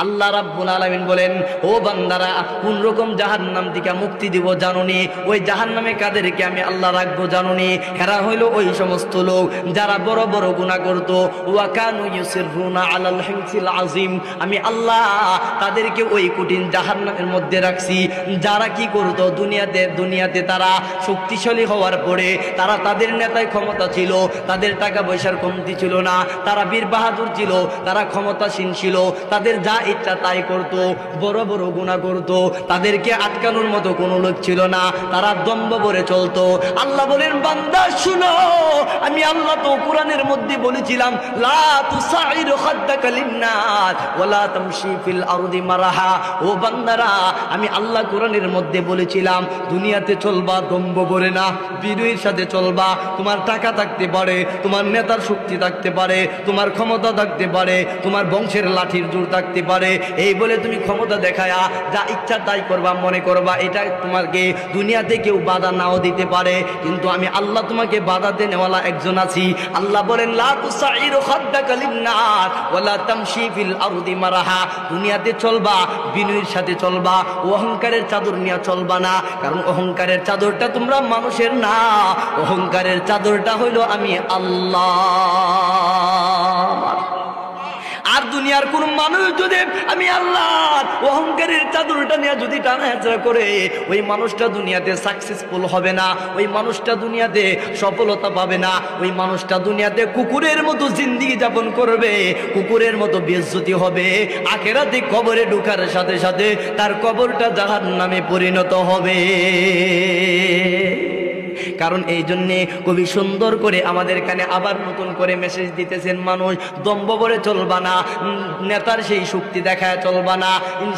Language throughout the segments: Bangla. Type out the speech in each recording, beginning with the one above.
আল্লাহ রাব্বুল আলামিন বলেন, ও বান্দারা, কোন রকম জাহান্নাম থেকে মুক্তি দিব জানোনি? ওই জাহান্নামে কাদেরকে আমি আল্লাহ রাখবো জানোনি? হেরা হইল ওই সমস্ত লোক যারা বড় বড় গুনাহ করত। ওয়া কানু ইউসিরুনা আলাল হিনসিল আযীম, আমি আল্লাহ তাদেরকে ওই কঠিন জাহান্নামের মধ্যে রাখছি। যারা কি করত দুনিয়াতে তারা শক্তিশালী হওয়ার পরে তারা তাদের নেতায় ক্ষমতা ছিল, তাদের টাকা পয়সার কমতি ছিল না, তারা বীর বাহাদুর ছিল, তারা ক্ষমতাসীন ছিল, তাদের যা ইচ্ছা তাই করত, বড় বড় গুনাহ করত, তাদেরকে আটকানোর মতো কোনো লোক ছিল না, তারা দম্ভ ভরে চলতো। আল্লাহ বলেন, বান্দা শুনো, আমি আল্লাহ তো কোরআনের মধ্যে বলেছিলাম, লা তুসাইর খাদ্দাকা লিন্নাস ওয়ালা তামশি ফিল আরদি মারাহা। ও বান্দারা, আমি আল্লাহ কোরআনের মধ্যে বলেছিলাম দুনিয়াতে চলবা দম্ভ ভরে না, বিনয়ের সাথে চলবা। তোমার টাকা থাকতে পারে, তোমার নেতার শক্তি থাকতে পারে, তোমার ক্ষমতা থাকতে পারে, তোমার বংশের লাঠির জোর থাকতে পারে, এই বলে তুমি ক্ষমতা দেখায়া যা ইচ্ছা তাই করবা, মনে করবা এটা তোমাকে দুনিয়াতে কেউ বাধা নাও দিতে পারে, কিন্তু আমি আল্লাহ তোমাকে বাধা দেনেওয়ালা একজন আছি। আল্লাহ বলেন, লা তুসাইর খাদ্দাকা লিন্নাস ওয়ালা তামশি ফিল আরদি মারাহা। দুনিয়াতে চলবা বিনয়ের সাথে চলবা, অহংকারের চাদর নিয়ে চলবা না, কারণ অহংকারের চাদরটা তোমরা মানুষের না, অহংকারের চাদরটা হইল আমি আল্লাহ। আর দুনিয়ার কোন মানুষ যদি আমি আল্লাহর অহংকারের চাদরটা নিয়ে যদি টানাহেঁচড়া করে, ওই মানুষটা দুনিয়াতে সাকসেসফুল হবে না, ওই মানুষটা দুনিয়াতে সফলতা পাবে না, ওই মানুষটা দুনিয়াতে কুকুরের মতো জিন্দেগি যাপন করবে, কুকুরের মতো বেইজ্জতি হবে। আখিরাতে কবরে ঢোকার সাথে সাথে তার কবরটা জাহান্নামে পরিণত হবে। কারণ এই জন্যে কবি সুন্দর করে আমাদের কানে আবার নতুন করে মেসেজ দিতেছেন, মানুষ দম্ভ ভরে চলবা না, নেতার সেই শক্তি দেখায় চলবা না,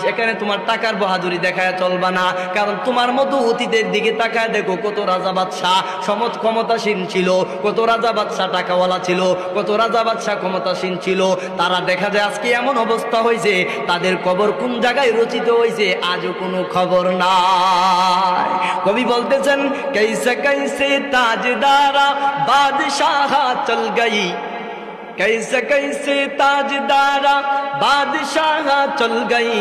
সেখানে তোমার টাকার বাহাদুরি দেখায় চলবা না। কারণ তোমার মতো অতীতের দিকে তাকায় দেখো, কত রাজা বাদশাহ ক্ষমতাসীন ছিল, কত রাজা বাদশাহ টাকাওয়ালা ছিল, কত রাজা বাদশাহ ক্ষমতাসীন ছিল, তারা দেখা যায় আজকে এমন অবস্থা হয়েছে, তাদের কবর কোন জায়গায় রচিত হয়েছে আজও কোনো খবর নাই। কবি বলতেছেন, कैसे कैसे ताजदारा बादशाह चल गई, कैसे कैसे ताजदारा बादशाह चल गई,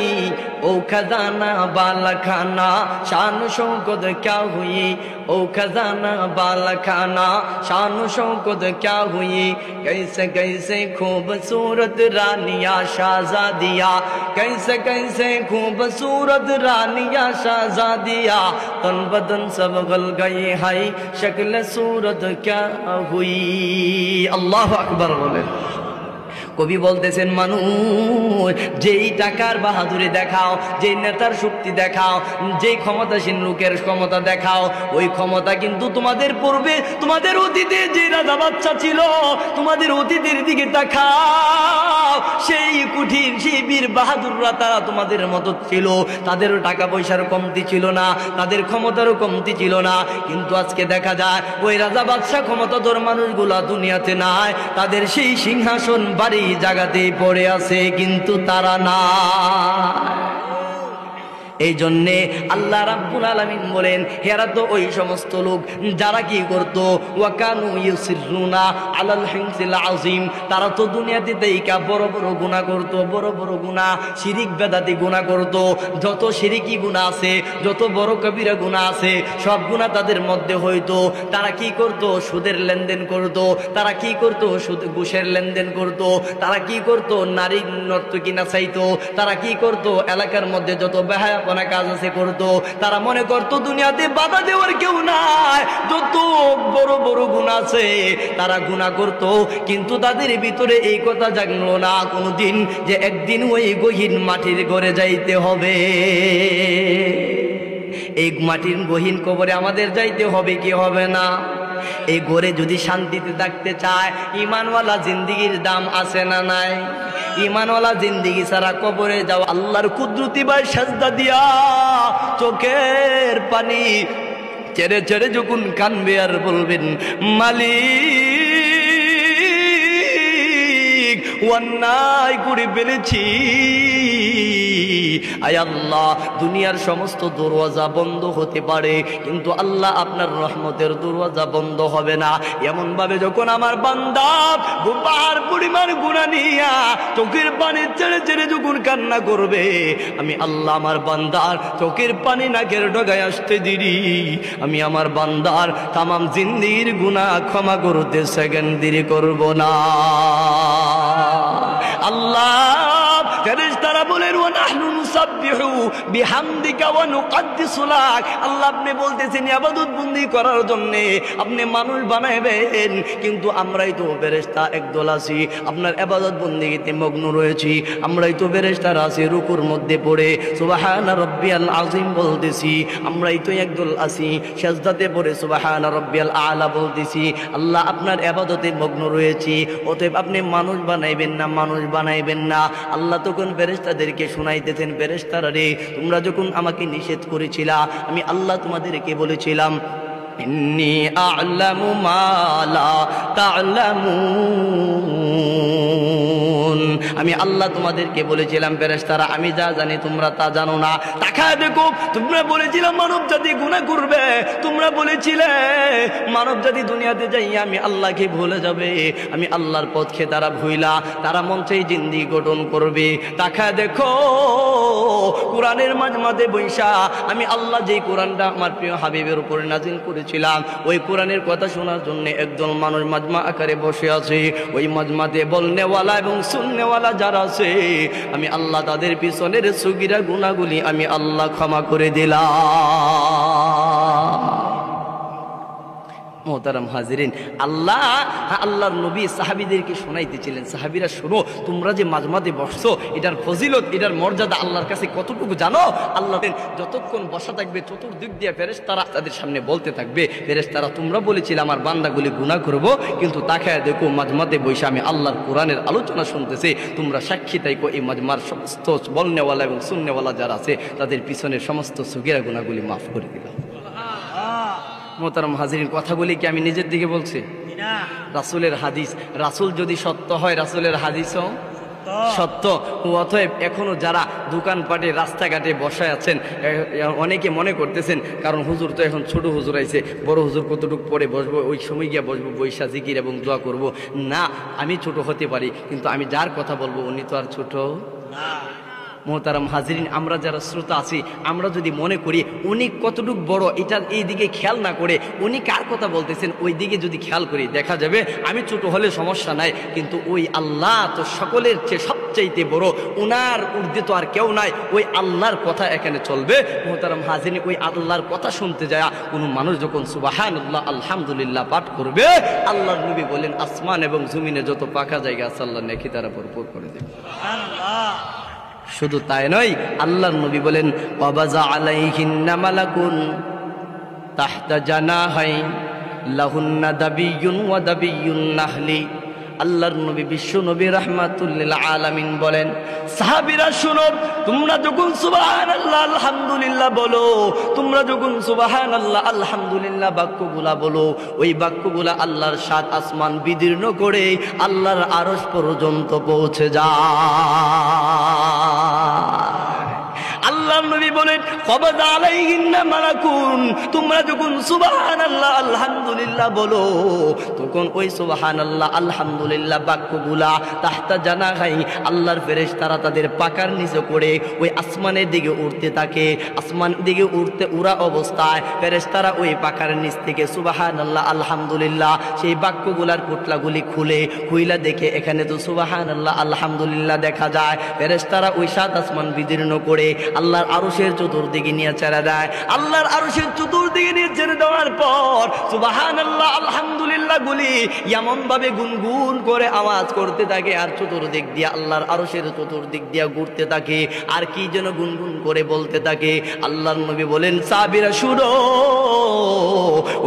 ओ खजाना बाला खाना शान शौकत क्या हुई, ओ खजाना बाला खाना शान शौकत क्या हुई, कैसे कैसे खूबसूरत रानिया शाहजादिया, कैसे कैसे खूबसूरत रानिया शाहजादिया, तन बदन सब गल गई है, शक्ल सूरत क्या हुई। अल्लाह अकबर बोले। কবি বলতেছেন, মানুষ যেই টাকার বাহাদুরি দেখাও, যেই নেতার শক্তি দেখাও, যেই ক্ষমতাসীন লোকের ক্ষমতা দেখাও, ওই ক্ষমতা কিন্তু তোমাদের পূর্বে তোমাদের অতীতে যে রাজা বাচ্চা ছিল, তোমাদের অতীতের দিকে তাকাও, সেই কঠিন সেই বীর বাহাদুররা তারা তোমাদের মতো ছিল, তাদেরও টাকা পয়সার কমতি ছিল না, তাদের ক্ষমতারও কমতি ছিল না। কিন্তু আজকে দেখা যায় ওই রাজা বাদশাহ ক্ষমতাধর মানুষগুলা দুনিয়াতে নাই, তাদের সেই সিংহাসন বাড়ি জায়গাতেই পড়ে আছে, কিন্তু তারা না। এই জন্যে আল্লাহ রাব্বুল আলামিন বলেন, হেরা তো ওই সমস্ত লোক যারা কি করত, ওয়া কানু ইউসিরুনা আলাল হিনসিল আযীম, তারা তো দুনিয়াতে দেইকা বড় বড় গুনাহ করত, বড় বড় গুনাহ, শিরিক বেদাতি গুনাহ করত, যত শিরিকি গুনাহ আছে, যত বড় কবিরা গুনাহ আছে, সব গুনাহ তাদের মধ্যে হইতো। তারা কি করত, সুদের লেনদেন করত, তারা কি করত, সুদ ঘুষের লেনদেন করত, তারা কি করত, নারী নর্তকী নাচাইতো, তারা কি করত, এলাকার মধ্যে যত বেহায়া কাজ আছে করতো, তারা মনে করতো দুনিয়াতে বাধা দেওয়ার কেউ নাই, যত বড় বড় গুনাহ আছে তারা গুনাহ করত। কিন্তু তাদের ভিতরে এই কথা জাগলো না কোনোদিন যে একদিন ওই গহীন মাটির ঘরে যাইতে হবে, এই মাটির গহীন কবরে আমাদের যাইতে হবে কি হবে না। এই ঘরে যদি শান্তিতে থাকতে চায়, ইমানওয়ালা জিন্দেগির দাম আছে না নাই? ইমানওয়ালা জিন্দেগি ছাড়া কবরে যাও আল্লাহর কুদরতি ভাই সাজদা দিয়া চোখের পানি ছেড়ে ছেড়ে যখন কানবে আর বলবেন, মালিক অন্যায় করে ফেলেছি, আয় আল্লাহ, দুনিয়ার সমস্ত দরওয়াজা বন্ধ হতে পারে, কিন্তু আল্লাহ আপনার রহমতের দরওয়াজা বন্ধ হবে না। এমন ভাবে যখন আমার বান্দা পাহাড় পরিমাণ গুনাহ নিয়া চোখের পানি ছেড়ে ছেড়ে যখন কান্না করবে, আমি আল্লাহ আমার বান্দার চোখের পানি নাকের ডগায় আসতে দিই, আমি আমার বান্দার তামাম জিন্দির গুনাহ ক্ষমা করতে সেকেন্ড দেরি করব না। আল্লাহ ফেরেশতারা বলেন ওয়া নাহনু নুসাব্বিহু বিহামদিকা ওয়া নুকদ্দিসু লাক। আল্লাহ আপনি বলতেছেন ইবাদত বন্দি করার জন্য আপনি মানুষ বানাইবেন, কিন্তু আমরাই তো ফেরেশতা একদল আছি আপনার ইবাদত বন্দিতে মগ্ন রয়েছি। আমরাই তো ফেরেশতারা আছি রুকুর মধ্যে পড়ে সুবহানা রাব্বিয়াল আযীম বলতেছি, আমরাই তো একদল আছি সিজদাতে পড়ে সুবহানা রাব্বিয়াল আলা বলতেছি। আল্লাহ আপনার ইবাদতে মগ্ন রয়েছি, অতএব আপনি মানুষ বানাইবেন না, মানুষ বানাইবেন না। আল্লাহ তখন ফেরেশতাদেরকে শুনাইতেছেন, ফেরেশতারা রে, তোমরা যখন আমাকে নিষেধ করেছিলা, আমি আল্লাহ তোমাদেরকে বলেছিলাম ইন্নী আ'লামু মা লা তা'লামুন, আমি আল্লাহ তোমাদেরকে বলেছিলাম ফেরেশতারা আমি যা জানি তোমরা তা জানো না। তাকায় দেখো, তোমরা বলেছিলাম মানব জাতি গুনাহ করবে, তোমরা বলেছিলে মানব জাতি দুনিয়াতে যাইয়া আমি আল্লাহকে ভুলে যাবে, আমি আল্লাহর পথকে তারা ভুইলা তারা মঞ্চেই জিন্দি গঠন করবে। তাকায় দেখো, কোরআনের মাঝে বৈশা আমি আল্লাহ যেই কোরআনটা আমার প্রিয় হাবিবের উপরে নাজিল করেছিলাম, ওই কোরআনের কথা শোনার জন্য একদল মানুষ মাজমা আকারে বসে আছে। ওই মাজমাতে বলনেওয়ালা এবং শুননেওয়ালা যারা আছে, আমি আল্লাহ তাদের পিছনের সগীরা গুনাহগুলি আমি আল্লাহ ক্ষমা করে দিলাম। মোহতারাম হাজিরিন, আল্লাহর নবী সাহাবীদেরকে শোনাইতেছিলেন, সাহাবীরা শোনো, তোমরা যে মাজমাতে বসছো এটার ফজিলত, এটার মর্যাদা আল্লাহর কাছে কতটুকু জানো? আল্লাহ যতক্ষণ বসা থাকবে চতুর্দিক দিয়ে ফেরেশতারা তাদের সামনে বলতে থাকবে, ফেরেশতারা তোমরা বলেছিলে আমার বান্দাগুলি গুনাহ করব, কিন্তু তাকায় দেখো মাজমাতে বসে আমি আল্লাহর কোরআনের আলোচনা শুনতেছে, তোমরা সাক্ষী তাইকো এই মাজমার সমস্ত বলনেওয়ালা এবং শুননেওয়ালা যারা আছে তাদের পিছনের সমস্ত সগীরা গুনাহগুলি মাফ করে দিলাম। মোহতারাম হাজিরিন, কথাগুলি কি আমি নিজের দিকে বলছি? রাসূলের হাদিস, রাসূল যদি সত্য হয় রাসূলের হাদিসও সত্য। অতএব এখনো যারা দোকানপাটে রাস্তাঘাটে বসায় আছেন, অনেকে মনে করতেছেন কারণ হুজুর তো এখন ছোট হুজুর আইছে, বড় হুজুর কতটুকু পরে বসবো, ওই সময় গিয়ে বসবো, বৈশা জিকির এবং দোয়া করব না। আমি ছোট হতে পারি, কিন্তু আমি যার কথা বলবো উনি তো আর ছোট না। মোহতারাম হাজিরিন, আমরা যারা শ্রোতা আছি, আমরা যদি মনে করি উনি কতটুকু বড়, এটার এই দিকে খেয়াল না করে উনি কার কথা বলতেছেন ওই দিকে যদি খেয়াল করি, দেখা যাবে আমি ছোট হলে সমস্যা নাই, কিন্তু ওই আল্লাহ তো সকলের চেয়ে সবচাইতে বড়, ওনার ঊর্ধ্বে তো আর কেউ নাই, ওই আল্লাহর কথা এখানে চলবে। মোহতারাম হাজিরিন, ওই আল্লাহর কথা শুনতে যায় কোনো মানুষ যখন সুবহানাল্লাহ আলহামদুলিল্লাহ পাঠ করবে, আল্লাহর নবী বলেন আসমান এবং জমিনে যত পাকা জায়গা আছে আল্লাহ নেকি তারা ভরপুর করে দেবে। শুধু তাই নয়, আল্লাহর নবী বলেন ওয়াবাজা আলাইহিন্না মালাকুন তাহতা জানাহাই লাহুন্না দাবিয়ুন ওয়া দাবিয়ুন নাহলি। আল্লাহর নবী বিশ্ব নবী রাহমাতুল লিল আলামিন বলেন, সাহাবীরা শুনো, তোমরা যখন সুবহানাল্লাহ আলহামদুলিল্লাহ বলো, তোমরা যখন সুবহানাল্লাহ আলহামদুলিল্লাহ বাক্যগুলা বলো, ওই বাক্যগুলা আল্লাহর সাত আসমান বিদীর্ণ করে আল্লাহর আরশ পর্যন্ত পৌঁছে যায়। আল্লাহর নবী বলেন কবাদা আলাইহিন্না মালাকুন, তোমরা যখন সুবহানাল্লাহ আলহামদুলিল্লাহ বলো, তখন ওই সুবহানাল্লাহ আলহামদুলিল্লাহ বাক্যগুলা তাহতা জানাহাই আল্লাহর ফেরেশতারা তাদের পাকার নিচে করে ওই আসমানের দিকে উঠতে থাকে। আসমান দিকে উড়া অবস্থায় ফেরেশতারা ওই পাকার নিচ থেকে সুবহানাল্লাহ আলহামদুলিল্লাহ সেই বাক্যগুলার পোটলাগুলি খুইলা দেখে এখানে তো সুবহানাল্লাহ আলহামদুলিল্লাহ দেখা যায়। ফেরেশতারা ওই সাত আসমান বিদীর্ণ করে আল্লাহর আরশের চতুর্দিকে নিয়ে ছেড়ে দেয়। আল্লাহর আরশের চতুর্দিকে নিয়ে ছেড়ে দেওয়ার পর সুবহানাল্লাহ আলহামদুলিল্লাহ গুলি এমন ভাবে গুনগুন করে আওয়াজ করতে থাকে, আর চতুর্দিক দিয়ে আল্লাহর আরশের চতুর্দিক দিয়ে ঘুরতে থাকে, আর কি যেন গুনগুন করে বলতে থাকে। আল্লাহর নবী বলেন সাহাবীরা শুনো,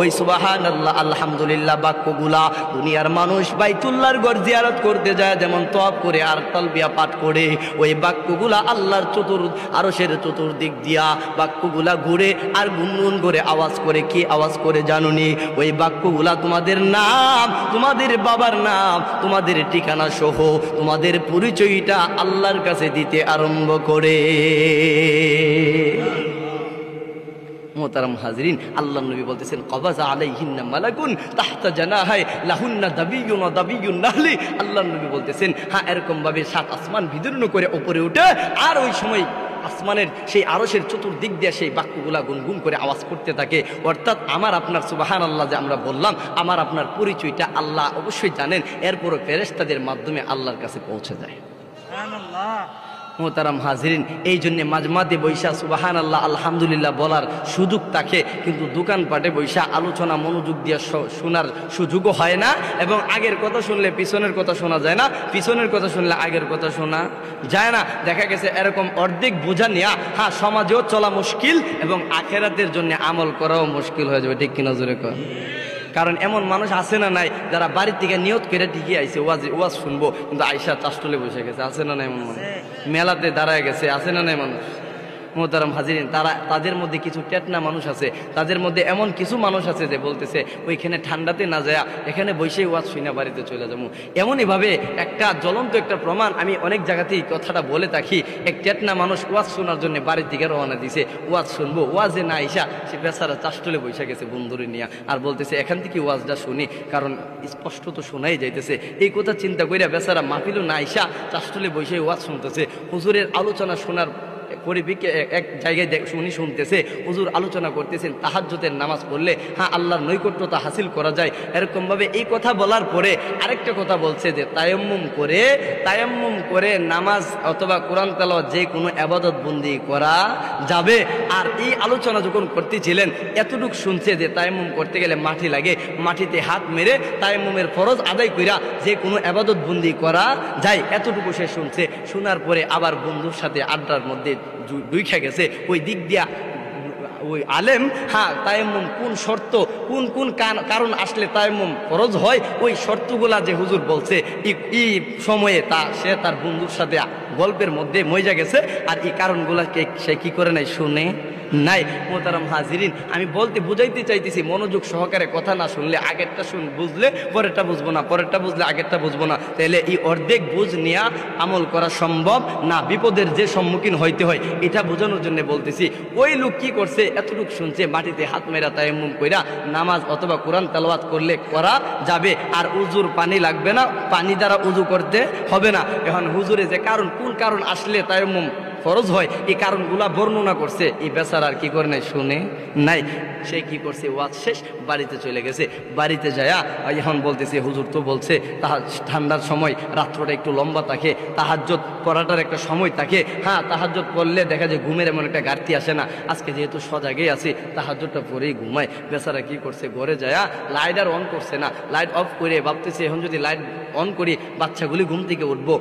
ওই সুবহানাল্লাহ আলহামদুলিল্লাহ বাক্যগুলা দুনিয়ার মানুষ বাইতুল্লাহর ঘর জিয়ারত করতে যায় যেমন তওয়াফ করে আর তালবিয়া পাঠ করে, ওই বাক্যগুলা আল্লাহর আরশের চতুর্দিক দিয়া দিয়া বাক্যগুলা ঘুরে আর গুনগুন করে আওয়াজ করে, কি আওয়াজ করে জানুনি? ওই বাক্যগুলা তোমাদের নাম, তোমাদের বাবার নাম, তোমাদের ঠিকানা সহ তোমাদের পরিচয়টা আল্লাহর কাছে দিতে আরম্ভ করে। মোহতারাম হাজরিন, আল্লাহ নবী বলতেছেন কবাজা আলাইহিন্না মালাকুন তাহতা জানাহাই লাহুন্না দাবিয়ুন ওয়া দাবিয়ুন নাহলি। আল্লাহ নবী বলতেছেন হ্যাঁ, এরকম ভাবে 7 আসমান বিদীর্ণ করে উপরে উঠে আর ওই সময় আসমানের সেই আরশের চতুর্দিক দিয়ে সেই বাক্যগুলা গুনগুন করে আওয়াজ করতে থাকে। অর্থাৎ আমার আপনার সুবহানাল্লাহ যে আমরা বললাম, আমার আপনার পরিচয়টা আল্লাহ অবশ্যই জানেন, এরপরও ফেরেশতাদের মাধ্যমে আল্লাহর কাছে পৌঁছে যায়। সুবহানাল্লাহ। মোহতারাম হাজরিন, এই জন্যে মাঝমাঝে বৈশা সুবহানাল্লাহ আলহামদুলিল্লাহ বলার সুযোগ থাকে, কিন্তু দোকানপাটে বৈশা আলোচনা মনোযোগ দিয়ে শোনার সুযোগও হয় না, এবং আগের কথা শুনলে পিছনের কথা শোনা যায় না, পিছনের কথা শুনলে আগের কথা শোনা যায় না। দেখা গেছে এরকম অর্ধেক বোঝা নেয়া, হ্যাঁ সমাজেও চলা মুশকিল এবং আখেরাতের জন্য আমল করাও মুশকিল হয়ে যাবে। ঠিক কিনা জোরে কর? কারণ এমন মানুষ আছে না নাই যারা বাড়ির থেকে নিয়ত করে ঠিকই আইসে ওয়াজ শুনবো, কিন্তু আয়সা চাষটলে বসে গেছে, আছে না নাই এমন মানুষ? মেলাতে দাঁড়ায় গেছে, আছে না নাই মানুষ? মোহতারাম হাজিরিন, তাদের মধ্যে কিছু টেটনা মানুষ আছে, তাদের মধ্যে এমন কিছু মানুষ আছে যে বলতেছে ওইখানে ঠান্ডাতে না যায় এখানে বসেই ওয়াজ শুনে বাড়িতে চলে যাবো। এমনইভাবে একটা জ্বলন্ত একটা প্রমাণ আমি অনেক জায়গাতেই কথাটা বলে থাকি। এক টেটনা মানুষ ওয়াজ শোনার জন্য বাড়ির দিকে রওনা দিছে, ওয়াজ শুনবো, ওয়াজে না আইসা সে বেচারা চাষটলে বসে গেছে বন্ধুরে নিয়ে, আর বলতেছে এখান থেকে ওয়াজটা শুনি, কারণ স্পষ্ট তো শোনাই যাইতেছে। এই কথা চিন্তা করিয়া বেচারা মাহফিলও না আইসা চাষটলে বসে ওয়াজ শুনতেছে। হুজুরের আলোচনা শোনার পরিবেকে এক জায়গায় উনি শুনতেছে হুজুর আলোচনা করতেছেন তাহাজ্জুদের নামাজ পড়লে হ্যাঁ আল্লাহর নৈকট্যতা হাসিল করা যায়। এরকম ভাবে এই কথা বলার পরে আরেকটা কথা বলছে যে তায়াম্মুম করে নামাজ অথবা কোরআন তেলাওয়াত যে কোনো ইবাদত বন্দি করা যাবে। আর এই আলোচনা যখন করতেছিলেন এতটুকু শুনছে যে তায়াম্মুম করতে গেলে মাটি লাগে, মাটিতে হাত মেরে তায়াম্মুমের ফরজ আদায় কইরা যে কোনো ইবাদত বন্দি করা যায়, এতটুকু সে শুনছে। শোনার পরে আবার বন্ধুর সাথে আড্ডার মধ্যে দুইখা গেছে। ওই দিক দিয়া ওই আলেম হ্যাঁ তায়াম্মুম কোন শর্ত কোন কারণ আসলে তায়াম্মুম ফরজ হয়, ওই শর্তগুলা যে হুজুর বলছে এই সময়ে সে তার বন্ধুর সাথে গল্পের মধ্যে মজা গেছে, আর এই কারণগুলাকে সে কি করে নাই, শুনে নাই। মোহতারাম হাজিরিন, আমি বুঝাইতে চাইতেছি মনোযোগ সহকারে কথা না শুনলে আগেরটা বুঝলে পরেরটা বুঝবো না, পরেরটা বুঝলে আগেরটা বুঝবো না, তাহলে এই অর্ধেক বুঝ নিয়ে আমল করা সম্ভব না। বিপদের যে সম্মুখীন হইতে হয় এটা বোঝানোর জন্য বলতেছি। ওই লোক কি করছে, এতটুকু শুনছে মাটিতে হাত মেরা তায়াম্মুম কইরা নামাজ অথবা কোরআন তেলাওয়াত করলে করা যাবে, আর উজুর পানি লাগবে না, পানি দ্বারা উজু করতে হবে না। এখন হুজুরে যে কোন কারণ আসলে তায়াম্মুম ফরজ হয় এই কারণগুলা বর্ণনা করছে, এই বেচারা আর কি করে নাই, শুনে নাই। সে কি করছে, ওয়াজ শেষ বাড়িতে চলে গেছে। বাড়িতে যায়া এখন বলতেছে হুজুর তো বলছে ঠান্ডার সময় রাত্রটা একটু লম্বা থাকে, তাহাজ্জুদ পড়াটার একটা সময় থাকে। হ্যাঁ তাহাজ্জুদ পড়লে দেখা যায় ঘুমের এমন একটা ঘাটতি আসে না। আজকে যেহেতু সজাগেই আছে তাহাজ্জুদটা পরেই ঘুমায়। বেচারা কি করছে, ঘরে যায়া লাইট আর অন করছে না, লাইট অফ করে ভাবতেছে এখন যদি লাইট অন করি বাচ্চাগুলি ঘুম থেকে উঠবো,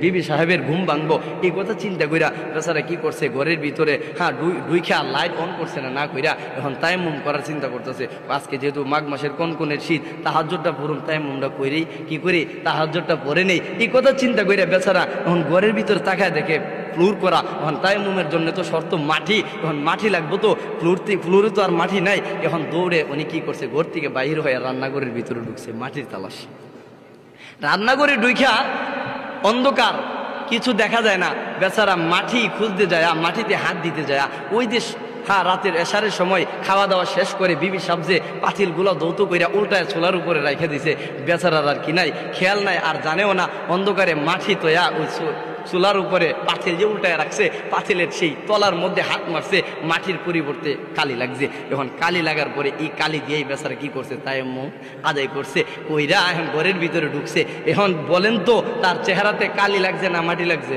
বিবি সাহেবের ঘুম ভাঙবো। এই কথা চিন্তা কইরা বেচারা কি করছে, ঘরের ভিতরে হ্যাঁ দুইখা লাইট অন করছে না কইরা এখন তায়াম্মুম করার চিন্তা করতেছে। আজকে যেহেতু মাঘ মাসের কনকনের শীত, তাহাজ্জুদটা পড়ুন, তায়াম্মুমটা কইরেই কি করি তাহাজ্জুদটা পড়ে নেই। এই কথা চিন্তা কইরা বেচারা এখন ঘরের ভিতরে তাকায় দেখে ফ্লোর করা। এখন তায়াম্মুমের জন্য তো শর্ত মাটি, এখন মাটি লাগবো তো, ফ্লোরে তো আর মাটি নাই। এখন দৌড়ে উনি কি করছে, ঘর থেকে বাহির হয়ে রান্নাঘরের ভিতরে ঢুকছে, মাটির তালাশ। রান্নাঘরে ঢুইখা অন্ধকার, কিছু দেখা যায় না। বেচারা মাটি খুঁজতে যায়, মাটিতে হাত দিতে যায়। ওই যে হ্যাঁ রাতের এশারের সময় খাওয়া দাওয়া শেষ করে বিবি সাবজে পাতিলগুলো দৌত কইরা উল্টায় চুলার উপরে রেখে দিছে। বেচারার আর কি নাই, খেয়াল নাই, আর জানেও না অন্ধকারে মাটি তোয়া ওই চুলার উপরে পাতিল যে উল্টায় রাখছে, পাতিলের সেই তলার মধ্যে হাত মারছে, মাটির পরিবর্তে কালি লাগছে। এখন কালি লাগার পরে এই কালি দিয়েই বেচারা কি করছে, তায়াম্মুম আদায় করছে। কইরা এখন ঘরের ভিতরে ঢুকছে। এখন বলেন তো তার চেহারাতে কালি লাগছে না মাটি লাগছে?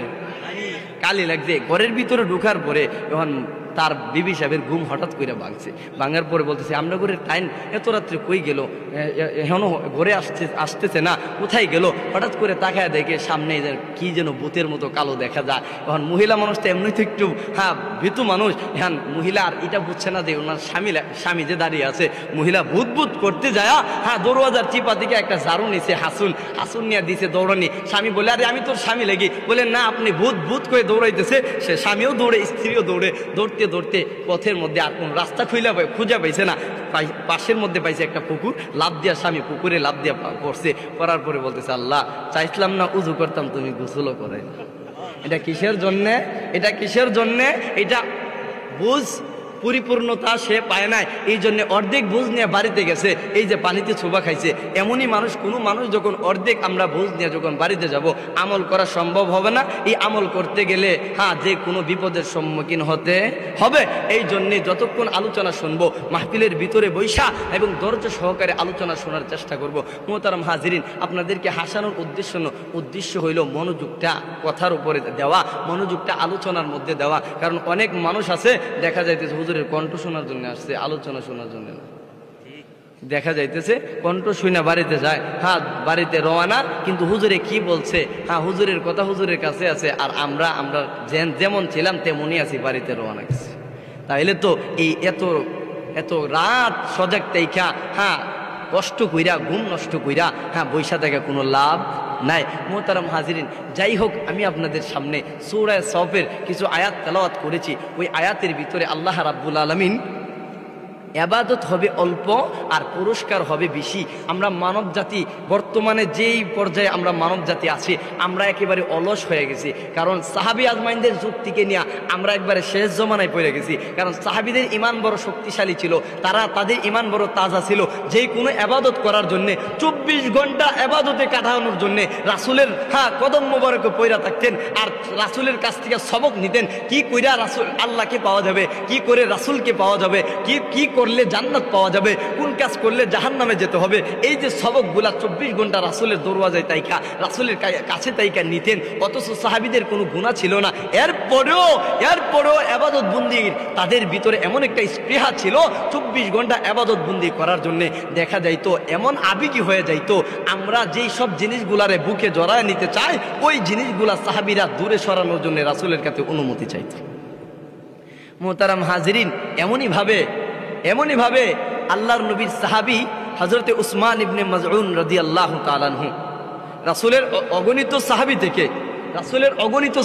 কালি লাগছে। ঘরের ভিতরে ঢুকার পরে এখন তার বিবি সাহেবের ঘুম হঠাৎ করে ভাঙছে। ভাঙার পরে বলতেছে আমরা ঘরের টাইম এত রাত্রে কই গেল, এখনো ঘরে আসতেছে না, কোথায় গেল? হঠাৎ করে তাকায় দেখে সামনে কি যেন ভূতের মতো কালো দেখা যায়। এখন মহিলা মানুষটা এমনি তো একটু ভীতু মানুষ। এখন মহিলা আর এটা বুঝছে না যে ওনার স্বামী যে দাঁড়িয়ে আছে। মহিলা ভূত ভূত করতে যায় দরওয়াজার চিপা দিকে একটা ঝাড়ু নিছে, হাসুন নিয়ে দিছে দৌড়ানি। স্বামী বলে আরে আমি তোর স্বামী লেগে, বলে না আপনি ভূত ভূত করে দৌড়াইতেছে। সে স্বামীও দৌড়ে, স্ত্রীও দৌড়ে, দৌড়তে দৌড়তে পথের মধ্যে আর কোন রাস্তা খুঁজে পাইছে না। পাশের মধ্যে পাইছে একটা পুকুর, লাফ দিয়া স্বামী পুকুরে লাফ দিয়া পড়ছে। করার পরে বলতেছে আল্লাহ চাইছিলাম না উজু করতাম, তুমি গোসলও করে। এটা কিসের জন্যে? এটা কিসের জন্যে? এটা বুঝ পরিপূর্ণতা সে পায় নাই, এই জন্য অর্ধেক বুঝ নিয়ে বাড়িতে গেছে, এই যে পানিতে ছোবা খাইছে। এমনই মানুষ, কোনো মানুষ যখন অর্ধেক আমরা বুঝ নিয়ে যখন বাড়িতে যাব, আমল করা সম্ভব হবে না। এই আমল করতে গেলে যে কোনো বিপদের সম্মুখীন হতে হবে। এই জন্যে যতক্ষণ আলোচনা শুনবো মাহফিলের ভিতরে বৈশা এবং ধৈর্য সহকারে আলোচনা শোনার চেষ্টা করব। মোহতারাম হাজিরিন, আপনাদেরকে হাসানোর উদ্দেশ্য হইল মনোযোগটা কথার উপরে দেওয়া, মনোযোগটা আলোচনার মধ্যে দেওয়া। কারণ অনেক মানুষ আছে দেখা যাইতেছে হুজুরের কণ্ঠ শোনার জন্য আসছে, আলোচনা শোনার জন্য না। দেখা যাইতেছে কণ্ঠ শুনে বাড়িতে যায়, বাড়িতে রওনা, কিন্তু হুজুরে কি বলছে, হুজুরের কথা হুজুরের কাছে আছে, আর আমরা যেমন ছিলাম তেমনই আছি, বাড়িতে রওনা গেছি। তাইলে তো এই এত রাত সজাগ তাইকা কষ্ট কইরা, ঘুম নষ্ট কইরা বৈশা থেকে কোনো লাভ নাই। মোহতারাম হাজিরিন, যাই হোক, আমি আপনাদের সামনে সূরা সফের কিছু আয়াত তেলাওয়াত করেছি। ওই আয়াতের ভিতরে আল্লাহ রাব্বুল আলামিন এবাদত হবে অল্প আর পুরস্কার হবে বেশি। আমরা মানব জাতি বর্তমানে যেই পর্যায়ে আমরা মানব জাতি আছি, আমরা একেবারে অলস হয়ে গেছি। কারণ সাহাবী আজমাইনদের যুগ থেকে নিয়ে আমরা একবারে শেষ জমানায় পড়ে গেছি। কারণ সাহাবীদের ইমান বড় শক্তিশালী ছিল, তাদের ইমান বড় তাজা ছিল। যে কোনো এবাদত করার জন্যে 24 ঘন্টা এবাদতে কাটানোর জন্যে রাসূলের কদম মোবারকে পয়রা থাকতেন, আর রাসূলের কাছ থেকে সবক নিতেন। কি কইরা রাসূল আল্লাহকে পাওয়া যাবে, কি করে রাসূলকে পাওয়া যাবে, কি করলে জান্নাত পাওয়া যাবে, কোন কাজ করলে জাহান্নামে যেতে হবে, এই যে সবকগুলা 24 ঘন্টা রাসূলের দরওয়াজায় তাইকা, রাসূলের কাছে তাইকা নিতেন। অথচ সাহাবীদের কোনো গুনাহ ছিল না। এরপরেও ইবাদত বন্দির তাদের ভিতরে এমন একটা স্পৃহা ছিল, 24 ঘন্টা ইবাদত বন্দি করার জন্য দেখা যাইতো এমন আবেগী হয়ে যাইতো, আমরা যেই সব জিনিসগুলারে বুকে জড়ায় নিতে চাই, ওই জিনিসগুলা সাহাবীরা দূরে সরানোর জন্য রাসূলের কাছে অনুমতি চাইত। মোহতারাম হাজিরিন, এমনই ভাবে আল্লাহর নবীর সাহাবী হযরতে উসমান ইবনে মাযউন রাদিয়াল্লাহু তাআলা আনহু, রাসূলের অগণিত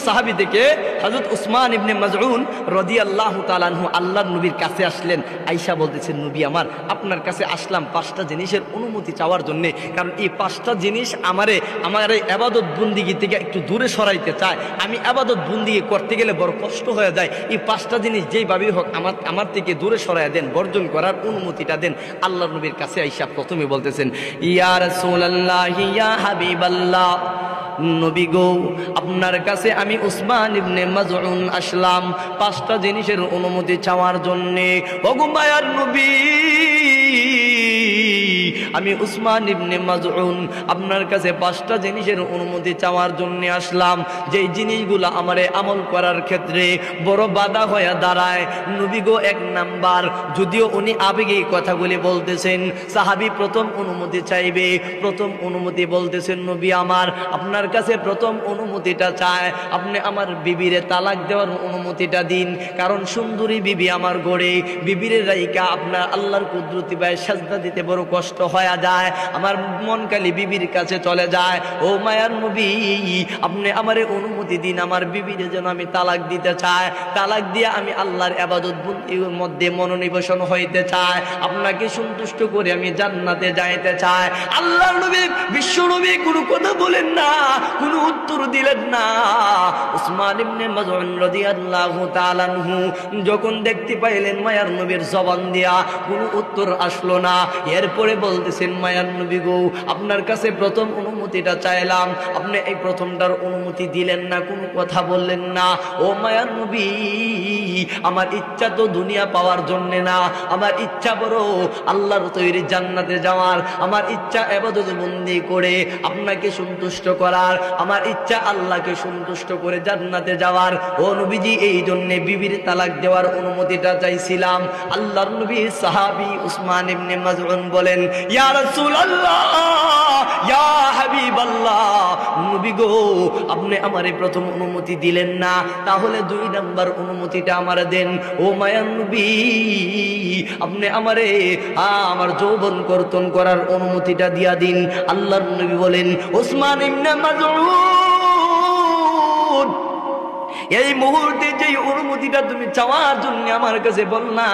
সাহাবী থেকে হযরত উসমান ইবনে মাযউন রাদিয়াল্লাহু তাআলা আনহু আল্লাহর নবীর কাছে আসলেন। আয়েশা বলতেছেন, নবী আমার, আপনার কাছে আসলাম 5টা জিনিসের অনুমতি চাওয়ার জন্য। কারণ এই 5টা জিনিস আমার এই ইবাদত বন্দিগি থেকে একটু দূরে সরাইতে চায়। আমি ইবাদত বন্দিগি করতে গেলে বড় কষ্ট হয়ে যায়। এই 5টা জিনিস যেইভাবেই হোক আমার থেকে দূরে সরাইয়া দেন, বর্জন করার অনুমতিটা দেন। আল্লাহর নবীর কাছে আয়েশা প্রথমে বলতেছেন, ইয়া রাসূলুল্লাহ, ইয়া হাবিবাল্লাহ, নবী গো, আপনার কাছে আমি উসমান ইবনে মাযউন আসলাম 5টা জিনিসের অনুমতি চাওয়ার জন্যে। ওগো মায়ার নবী, আমি উসমান ইবনে মাযউন আপনার কাছে 5টা জিনিসের অনুমতি চাওয়ার জন্য আসলাম, যেই জিনিসগুলো আমারে আমল করার ক্ষেত্রে বড় বাধা হয়ে দাঁড়ায়। নবী গো, 1 নাম্বার, যদিও উনি আবেগে কথাগুলি বলতেছেন, সাহাবী প্রথম অনুমতি চাইবে। প্রথম অনুমতি বলতেছেন, নবী আমার, আপনার কাছে প্রথম অনুমতিটা চায়, আপনি আমার বিবিরে তালাক দেওয়ার অনুমতিটা দিন। কারণ সুন্দরী বিবি আমার গড়ে, বিবিরে রাইকা আপনার আল্লাহর কুদরতি ভাই সাজদা দিতে বড় কষ্ট হয়ে যায়, আমার মন খালি বিবির কাছে চলে যায়। ও মায়ার নবী, আপনি আমারে অনুমতি দিন, আমার বিবিরে যেন আমি তালাক দিতে চাই, তালাক দিয়ে আমি আল্লাহর ইবাদত বন্দির মধ্যে মনোনিবেশন হইতে চাই, আপনাকে সন্তুষ্ট করে আমি জান্নাতে যাইতে চাই। আল্লাহর নবী, বিশ্ব নবী কোনো কথা বলেন না, কোনো উত্তর দিলেন না। উসমান ইবনে মাযউন রাদিয়াল্লাহু তাআলা আনহু যখন দেখতে পাইলেন মায়ার নবীর জবান দিয়া কোনো উত্তর আসলো না, এরপরে বলতে বলতেছেন মায়ার নবী গো, আপনার কাছে প্রথম অনুমতিটা চাইলাম, আপনি এই প্রথমটার অনুমতি দিলেন না, কোনো কথা বললেন না। ও মায়ার নবী, আমার ইচ্ছা তো দুনিয়া পাওয়ার জন্য না, আমার ইচ্ছা বড় আল্লাহর তৈরি জান্নাতে যাওয়ার। আমার ইচ্ছা ইবাদত বন্দি করে আপনাকে সন্তুষ্ট করার, আমার ইচ্ছা আল্লাহকে সন্তুষ্ট করে জান্নাতে যাওয়ার। ও নবীজি, এই জন্য বিবির তালাক দেওয়ার অনুমতিটা চাইছিলাম। আল্লাহর নবী সাহাবী উসমান ইবনে মাযউন বলেন, ইয়া রাসূলুল্লাহ, ইয়া হাবিবাল্লাহ, নবী গো, আপনি আমারে প্রথম অনুমতি দিলেন না, তাহলে 2 নাম্বার অনুমতিটা আমার দেন। ও মায়ার নবী, আপনি আমারে আমার যৌবন কর্তন করার অনুমতিটা দিয়া দিন। আল্লাহর নবী বলেন, উসমান ইবনে মাযউন, এই মুহূর্তে যে অনুমতিটা তুমি চাওয়ার জন্য আমার কাছে বলনা,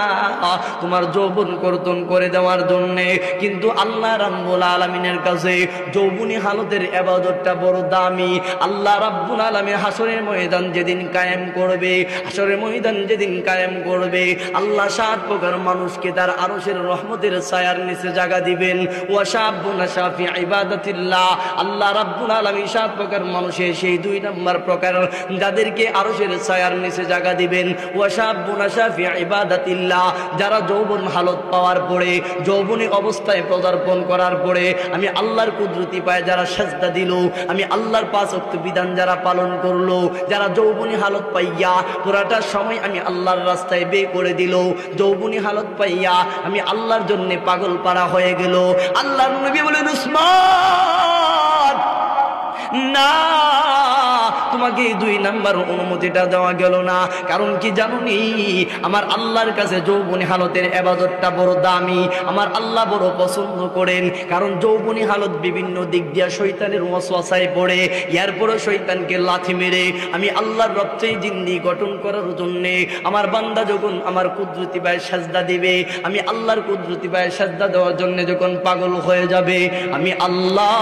তোমার যৌবন কর্তন করে দেওয়ার জন্য, কিন্তু আল্লাহ রাব্বুল আলামিনের কাছে যৌবনী হালতের ইবাদতটা বড় দামি। আল্লাহ রাব্বুল আলামিন হাসরের ময়দান যেদিন কায়েম করবে, হাসরের ময়দান যেদিন কায়েম করবে, আল্লাহ 7 প্রকার মানুষকে তার আরশের রহমতের ছায়ার নিচে জায়গা দিবেন। ওয়া শাবুন শাফি ইবাদাতিল্লাহ, আল্লাহ রাব্বুল আলামিন 7 প্রকার মানুষের সেই 2 নাম্বার প্রকার যাদেরকে আরশের ছায়ার নিচে জায়গা দিবেন। ওয়া শাবুন শাফি ইবাদাতিল্লাহ, যারা যৌবন হালত পাওয়ার পরে, যৌবনী অবস্থায় পদার্পণ করার পরে আমি আল্লাহর কুদরতি পায় যারা সাজদা দিল, আমি আল্লাহর 5 ওয়াক্ত বিধান যারা পালন করলো, যারা যৌবনী হালত পাইয়া পুরাটা সময় আমি আল্লাহর রাস্তায় ব্যয় করে দিল, যৌবনী হালত পাইয়া আমি আল্লাহর জন্য পাগল পারা হয়ে গেল। আল্লাহর নবী বলেন, উসমান না, তোমাকে 2 নাম্বার অনুমতিটা দেওয়া গেল না। কারণ কি জানুনি, আমার আল্লাহর কাছে যৌবনী হালতের ইবাদতটা বড় দামি, আমার আল্লাহ বড় পছন্দ করেন। কারণ যৌবনী হালত বিভিন্ন দিক দিয়া শয়তানের ওয়াসওয়াসায় পড়ে, এরপরও শয়তানকে লাথি মেরে আমি আল্লাহর রবচেয়ে জিন্দি গঠন করার জন্য আমার বান্দা যখন আমার কুদরতি পায়ে সাজদা দিবে, আমি আল্লাহর কুদরতি পায়ে সাজদা দেওয়ার জন্য যখন পাগল হয়ে যাবে, আমি আল্লাহ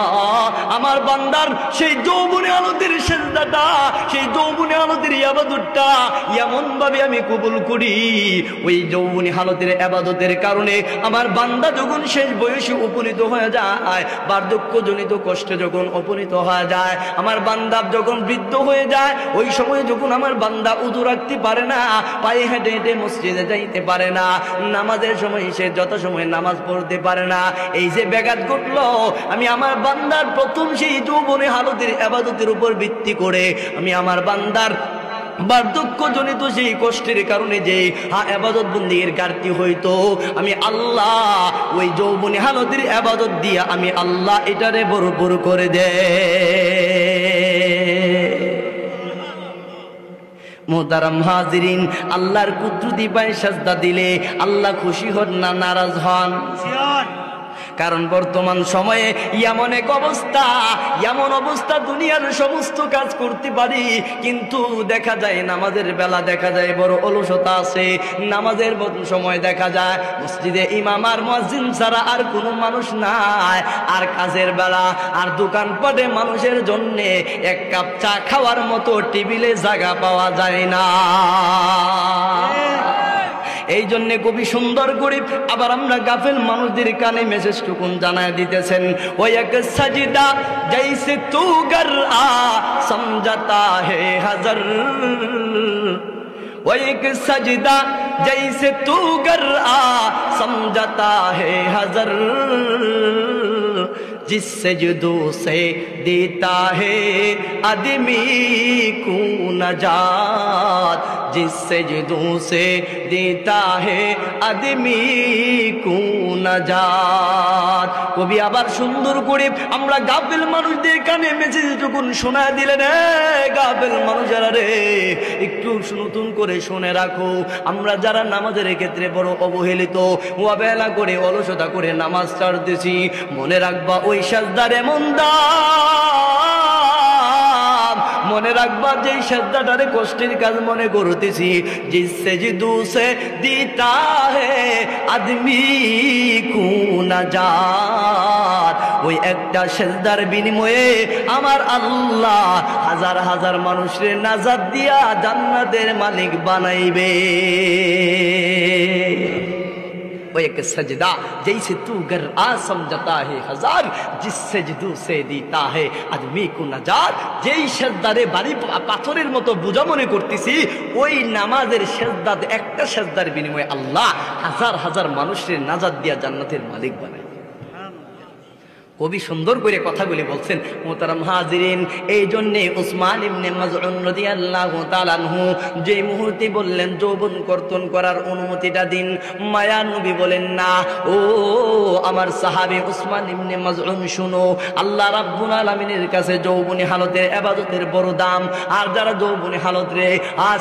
আমার বান্দার সেই যৌবনী হালতের সাজদাটা, সেই যৌবনী হালতের ইবাদতটা এমন ভাবে আমি কবুল করি, ওই যৌবনী হালতের ইবাদতের কারণে আমার বান্দা যখন শেষ বয়সে উপনীত হয়ে যায়, বার্ধক্যজনিত কষ্টে যখন উপনীত হয়ে যায়, আমার বান্দা যখন বৃদ্ধ হয়ে যায়, ওই সময় যখন আমার বান্দা উযু রাখতে পারে না, পায়ে হেঁটে হেঁটে মসজিদে যাইতে পারে না, নামাজের সময় সে যত সময় নামাজ পড়তে পারে না, এই যে ব্যাঘাত ঘটলো, আমি আমার বান্দার প্রথম সেই যৌবনী হালতের ইবাদতের উপর ভিত্তি করে আমি আমার বান্দার বার্ধক্যজনিত সেই কষ্টের কারণে যে ইবাদত বন্দিগির ঘাটতি হইতো, আমি আল্লাহ ওই যৌবনী হালতের ইবাদত দিয়ে আমি আল্লাহ এটারে ভরপুর করে দে। মোহতারাম হাজিরিন, আল্লাহর কুদরতি পায়ে সাজদা দিলে আল্লাহ খুশি হন না নারাজ হন? কারণ বর্তমান সময়ে এমন এক অবস্থা, এমন অবস্থা, দুনিয়ার সমস্ত কাজ করতে পারি, কিন্তু দেখা যায় নামাজের বেলা দেখা যায় বড় অলসতা আছে। নামাজের সময় দেখা যায় মসজিদে ইমাম আর মুয়াজ্জিন ছাড়া আর কোনো মানুষ নাই, আর কাজের বেলা আর দোকানপাটে মানুষের জন্য 1 কাপ চা খাওয়ার মতো টেবিলে জায়গা পাওয়া যায় না। এই জন্য কবি সুন্দর করে আবার আমরা গাফেল মানুষদের কানে মেসেজ টুকুন জানায় দিতেছেন, ওই এক সাজদা জৈসে তু গর আ সমঝাতা হে হাজার, ওই এক সাজদা জৈসে তু গর আ সমঝাতা হে হাজার, जिस सजदों से देता है आदमी को नजात, जिस सजदों से देता है आदमी को नजात। কবি আবার সুন্দর করে আমরা গাফেল মানুষদের কানে মেসেজ যখন শোনা দিলেন, গাফেল মানুষেরা রে, একটু নতুন করে শুনে রাখো, আমরা যারা নামাজের ক্ষেত্রে বড় অবহেলিত, অবহেলা করে অলসতা করে নামাজ ছাড়তেছি, মনে রাখবা ওই সাজদার এমন দাম, মনে রাখবা যে সাজদাটারে কষ্টের কাজ মনে করতেছি, জিসসে জিদু সে দিতা হে আদমি কু নাজাত, ওই একটা সাজদার বিনিময়ে আমার আল্লাহ হাজার হাজার মানুষের নাজাত দিয়া জান্নাতের মালিক বানাইবে। वो एक सजदा जैसे तू गर आ समझता है हजार जिस सजदू से दीता है आदमी को नजात যেই সেজদারে বাড়ি পাথরের মতো বোঝা মনে করতেছি ওই নামাজের সেজদা একটা সেজদার বিনিময়ে আল্লাহ হাজার হাজার মানুষের নাজাত দিয়া জান্নাতের মালিক বানায় কবি সুন্দর করে কথাগুলি বলছেন মুহতারাম হাজিরিন এই জন্য উসমান ইবনে মাযউন রাদিয়াল্লাহু তাআলা আনহু যে মুহূর্তে বললেন যৌবন কর্তন করার অনুমতিটা দিন মায়া নবী বলেন না ও আমার সাহাবী উসমান ইবনে মাযউন শুনো আল্লাহ রাব্বুল আলামিনের কাছে যৌবনী হালতের ইবাদতের বড় দাম আর যারা যৌবনী হালতে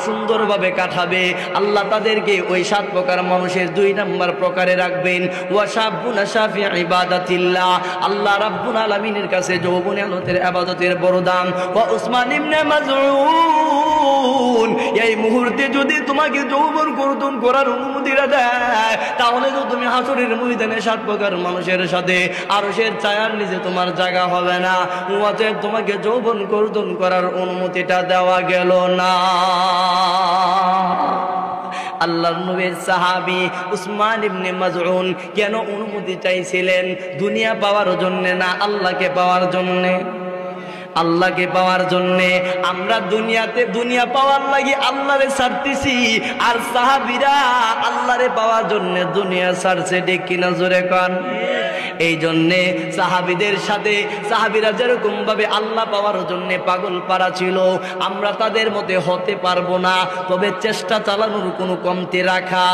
সুন্দরভাবে কাটাবে আল্লাহ তাদেরকে ওই 7 প্রকার মানুষের 2 নম্বর প্রকারে রাখবেন ওয়াশাবুনা শাফি ইবাদাতিল্লাহ আল্লাহ রাব্বুল আলামিনের কাছে যৌবনী হালতের ইবাদতের বড় দাম ওয়া উসমান ইবনে মাযউন এই মুহূর্তে যদি তোমাকে যৌবন কর্তন করার অনুমতিটা দেয় তাহলে তো তুমি হাসরের ময়দানে 7 প্রকার মানুষের সাথে আরশের ছায়ার নিচে তোমার জায়গা হবে না অতএব তোমাকে যৌবন কর্তন করার অনুমতিটা দেওয়া গেল না আল্লাহর নবীর সাহাবী উসমান ইবনে মাযউন কেন অনুমতি চাইছিলেন দুনিয়া পাওয়ার জন্য না আল্লাহকে পাওয়ার জন্য আল্লাহকে পাওয়ার জন্য আমরা দুনিয়াতে দুনিয়া পাওয়ার লাগি আল্লাহরে ছাড়তেছি আর সাহাবীরা আল্লাহরে পাওয়ার জন্য দুনিয়া ছাড়ছে ঠিক কিনা জোরে কোন এই জন্যে সাহাবীদের সাথে সাহাবীরা যেরকম ভাবে আল্লাহ পাওয়ার জন্য পাগল পারা ছিল আমরা তাদের মধ্যে হতে পারবো না তবে চেষ্টা চালানোর কোনো কমতি রাখা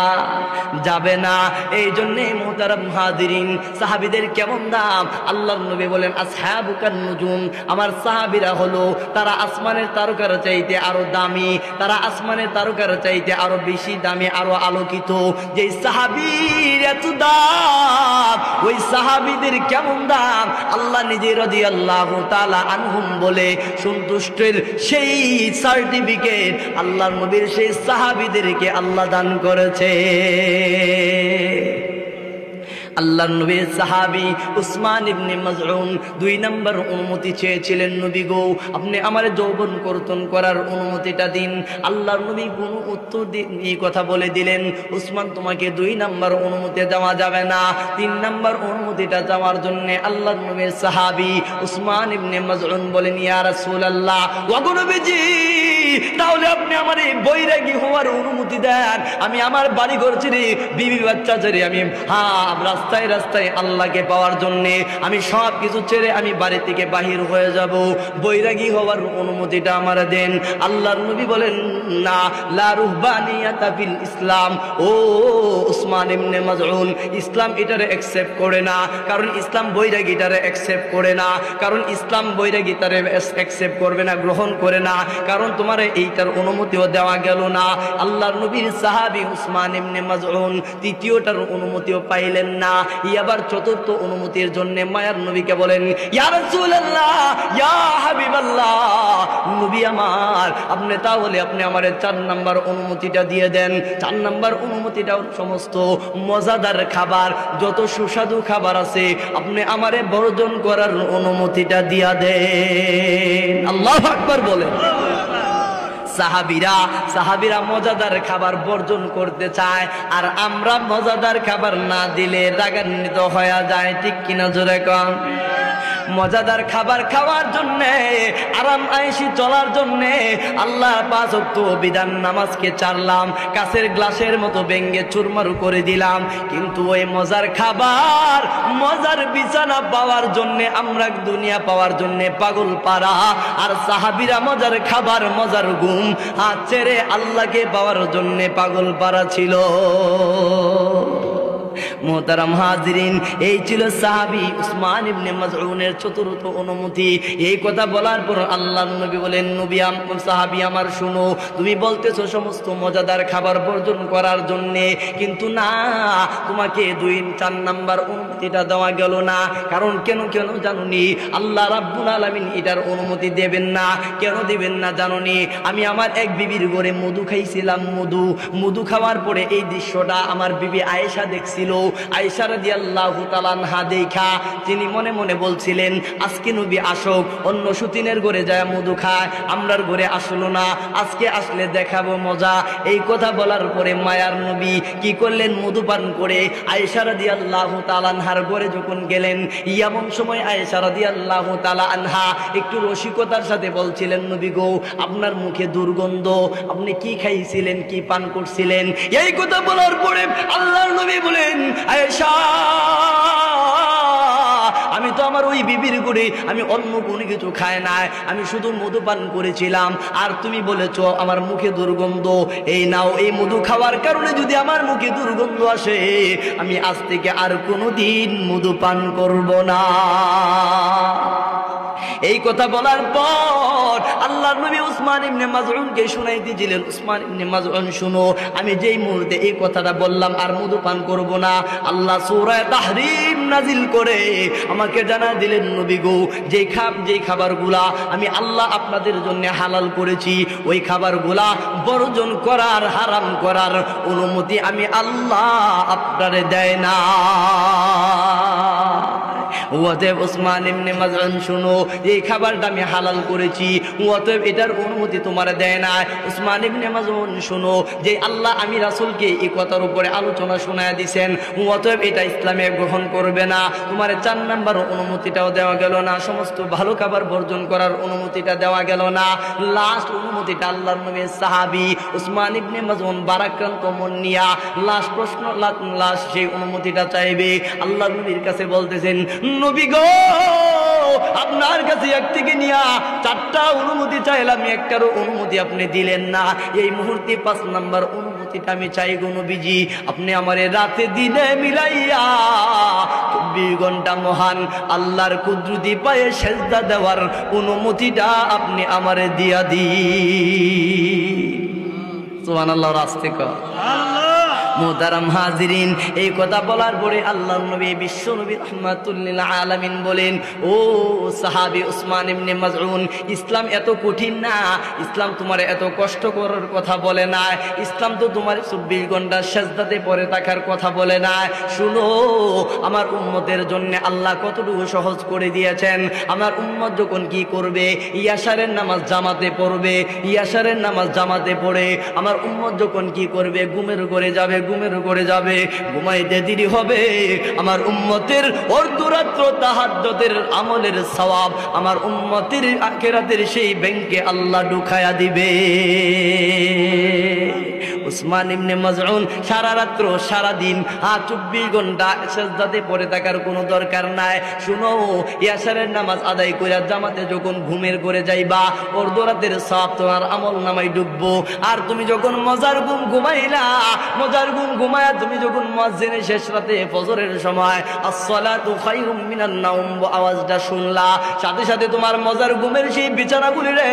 যাবে না এই জন্যে মুহতারাম হাজিরিন সাহাবীদের কেমন দাম আল্লাহর নবী বলেন আসহাবুকান নুজুম আমার সাহাবীরা হলো তারা আসমানের তারকার চাইতে আরো দামি তারা আসমানের তারকার চাইতে আরো বেশি দামি আরো আলোকিত যে সাহাবীর এত দাম ওই সাহাবীদের কেমন দাম আল্লাহ নিজে রাদিয়াল্লাহু তাআলা আনহুম বলে সন্তুষ্টের সেই সার্টিফিকেট আল্লাহর নবীর সেই সাহাবীদেরকে আল্লাহ দান করেছে আল্লাহর নবীর সাহাবী উসমান ইবনে মাযউন 2 নম্বর অনুমতি চেয়েছিলেন নবী গো আপনি আমারে যৌবন কর্তন করার অনুমতিটা দিন আল্লাহর নবী কোনো উত্তর এই কথা বলে দিলেন উসমান তোমাকে 2 নম্বর অনুমতি দেওয়া যাবে না 3 নম্বর অনুমতিটা দেওয়ার জন্য আল্লাহর নবীর সাহাবী উসমান ইবনে মাযউন বলেন ইয়া রাসূলুল্লাহ ওয়া গো নবীজি তাহলে আপনি আমারে বৈরাগী হওয়ার অনুমতি দেন আমি আমার বাড়ি ঘর ছেড়ে বিবি বাচ্চা ছেড়ে আমি রাস্তায় রাস্তায় আল্লাহকে পাওয়ার জন্য আমি সব কিছু ছেড়ে আমি বাড়ি থেকে বাহির হয়ে যাব বৈরাগী হওয়ার অনুমতিটা আমার দেন আল্লাহর নবী বলেন না লা রুহবানিয়াতা ফিল ইসলাম ও উসমান ইবনে মাযউন ইসলাম এটারে অ্যাকসেপ্ট করে না কারণ ইসলাম বৈরাগীটারে অ্যাকসেপ্ট করে না কারণ ইসলাম বৈরাগীটারে অ্যাকসেপ্ট করবে না গ্রহণ করে না কারণ তোমার এইটার অনুমতিও দেওয়া গেল না আল্লাহর নবীর সাহাবী উসমান ইবনে মাযউন তৃতীয়টার অনুমতিও পাইলেন না এবার চতুর্থ অনুমতির জন্য মায়ার নবীকে বলেন ইয়া রাসূলুল্লাহ ইয়া হাবিবাল্লাহ নবী আমার আপনি তাহলে আপনি আমারে 4 নাম্বার অনুমতিটা দিয়ে দেন 4 নাম্বার অনুমতিটাও সমস্ত মজাদার খাবার যত সুস্বাদু খাবার আছে আপনি আমারে বর্জন করার অনুমতিটা দিয়া দেন আল্লাহু আকবার বলেন সাহাবীরা মজাদার খাবার বর্জন করতে চায় আর আমরা মজাদার খাবার না দিলে রাগান্বিত হয়ে যায় ঠিক কিনা জোরে কম মজাদার খাবার খাওয়ার জন্য আরাম আয়েশি চলার জন্য আল্লাহ 5 ওয়াক্ত বিধান নামাজকে ছাড়লাম কাছের গ্লাসের মতো ভেঙে চুরমার করে দিলাম কিন্তু ওই মজার খাবার মজার বিছানা পাওয়ার জন্য আমরা দুনিয়া পাওয়ার জন্য পাগল পারা আর সাহাবীরা মজার খাবার মজার ঘুম হাত ছেড়ে আল্লাহকে পাওয়ার জন্য পাগল পারা ছিল মুহতারাম হাজিরিন এই ছিল সাহাবী উসমান ইবনে মাযউনের চতুর্থ অনুমতি এই কথা বলার পর আল্লাহর নবী বলেন নবী সাহাবী আমার শুনো তুমি বলতেছো সমস্ত মজাদার খাবার বর্জন করার জন্য কিন্তু না তোমাকে 2-4 নাম্বার অনুমতিটা দেওয়া গেল না কারণ কেন জানোনি আল্লাহ রাব্বুল আলামিন এটার অনুমতি দেবেন না কেন দিবেন না জানোনি আমি আমার এক বিবির ঘরে মধু খাইছিলাম মধু খাওয়ার পরে এই দৃশ্যটা আমার বিবি আয়েশা দেখছিল খাইছিল। আয়েশা রাদিয়াল্লাহু তাআলা আনহা দেখা তিনি মনে মনে বলছিলেন আজকে নবী আসুক, অন্য সুতিনের ঘরে যায় মধু খায়, আমরার ঘরে আসলো না, আজকে আসলে দেখাবো মজা। এই কথা বলার পরে মায়ার নবী কি করলেন, মধু পান করে আয়েশা রাদিয়াল্লাহু তাআলা আনহার ঘরে যখন গেলেন, এমন সময় আয়েশা রাদিয়াল্লাহু তাআলা আনহা একটু রসিকতার সাথে বলছিলেন, নবী গো আপনার মুখে দুর্গন্ধ, আপনি কি খাইছিলেন, কি পান করছিলেন? এই কথা বলার পরে আল্লাহর নবী বলেন, আয়েশা আমি তো আমার ওই বিবির ঘরে আমি অন্য কোনো কিছু খাই নাই, আমি শুধু মধু পান করেছিলাম, আর তুমি বলেছো আমার মুখে দুর্গন্ধ। এই নাও, এই মধু খাওয়ার কারণে যদি আমার মুখে দুর্গন্ধ আসে, আমি আজ থেকে আর কোনোদিন মধু পান করব না। এই কথা বলার পর আল্লাহর নবী উসমান ইবনে মাযউনকে শুনাই দিয়েছিলেন, উসমান ইবনে মাযউন শুনো, আমি যেই মুহূর্তে এই কথাটা বললাম আর মধু পান করব না, আল্লাহ সূরা তাহরীম নাজিল করে আমাকে জানা দিলেন, নবী গো যেই খাবারগুলা আমি আল্লাহ আপনাদের জন্য হালাল করেছি, ওই খাবারগুলা বর্জন করার, হারাম করার অনুমতি আমি আল্লাহ আপনারে দেয় না। অতএব উসমান ইবনে মাযউন শুনো, এই খাবারটা আমি হালাল করেছি, অতএব এটার অনুমতি তোমার দেয় না। উসমান ইবনে মাযউন শুনো, যে আল্লাহ আমি রাসূলকে এই কথার উপরে আলোচনা শোনায় দিয়েছেন, অতএব এটা ইসলামে গ্রহণ করবে না। তোমার 4 নাম্বার অনুমতিটাও দেওয়া গেল না, সমস্ত ভালো খাবার বর্জন করার অনুমতিটা দেওয়া গেল না। লাস্ট অনুমতিটা আল্লাহর নবীর সাহাবী উসমান ইবনে মাযউন বারাক্রান্ত মন নিয়া লাস্ট সেই অনুমতিটা চাইবে, আল্লাহর নবীর কাছে বলতেছেন, নবী গো আপনার কাছে এক থেকে নিয়া 4টা অনুমতি চাইলাম, একটারও অনুমতি আপনি দিলেন না। এই মুহূর্তে 5 নাম্বার অনুমতিটা আমি চাই গো নবীজি, আপনি আমারে রাতে দিনে মিলাইয়া 24 ঘন্টা মহান আল্লাহর কুদরতি পায়ে সেজদা দেওয়ার অনুমতিটা আপনি আমারে দিয়া দিন। সুবহানাল্লাহ, রাস্তে কর মুহতারাম হাজিরিন, এই কথা বলার পরে আল্লাহর নবী বিশ্ব নবী রাহমাতুল লিল আলামিন বলেন, ও সাহাবী উসমান ইবনে মাযউন, ইসলাম এত কঠিন না, ইসলাম তোমার এত কষ্ট করার কথা বলে না, ইসলাম তো তোমার 24 ঘন্টা সিজদাতে পড়ে থাকার কথা বলে না। শুনো, আমার উম্মতের জন্য আল্লাহ কতটুকু সহজ করে দিয়েছেন। আমার উম্মত যখন কি করবে, ইয়াশারের নামাজ জামাতে পড়বে, ইয়াশারের নামাজ জামাতে পড়ে আমার উম্মত যখন কি করবে, ঘুমের ঘরে যাবে, ঘুমাইতে দেরি হবে, আমার উম্মতের অর্ধরাত্র তাহাজ্জুদের আমলের সওয়াব আমার উম্মতের আখিরাতের সেই ব্যাংকে আল্লাহ ঢুকায়া দিবে। উসমান ইবনে মাযউন সারা রাত্র সারা দিন 24 ঘন্টা সিজদাতে পড়ে থাকার কোনো দরকার নাই। শুনো, ইয়াশারের নামাজ আদায় করে জামাতে যখন ঘুমের ঘরে যাইবা, অর্ধরাতের সওয়াব তোমার আমল নামায় ডুববো। আর তুমি যখন মজার ঘুম ঘুমাইলা, মজার ঘুম ঘুমায়া তুমি যখন মুয়াজ্জিনের শেষ রাতে ফজরের সময় আসসালাতু খায়রুম মিনান নাওম আওয়াজটা শুনলা, সাথে সাথে তোমার মজার ঘুমের সেই বিছানাগুলি রে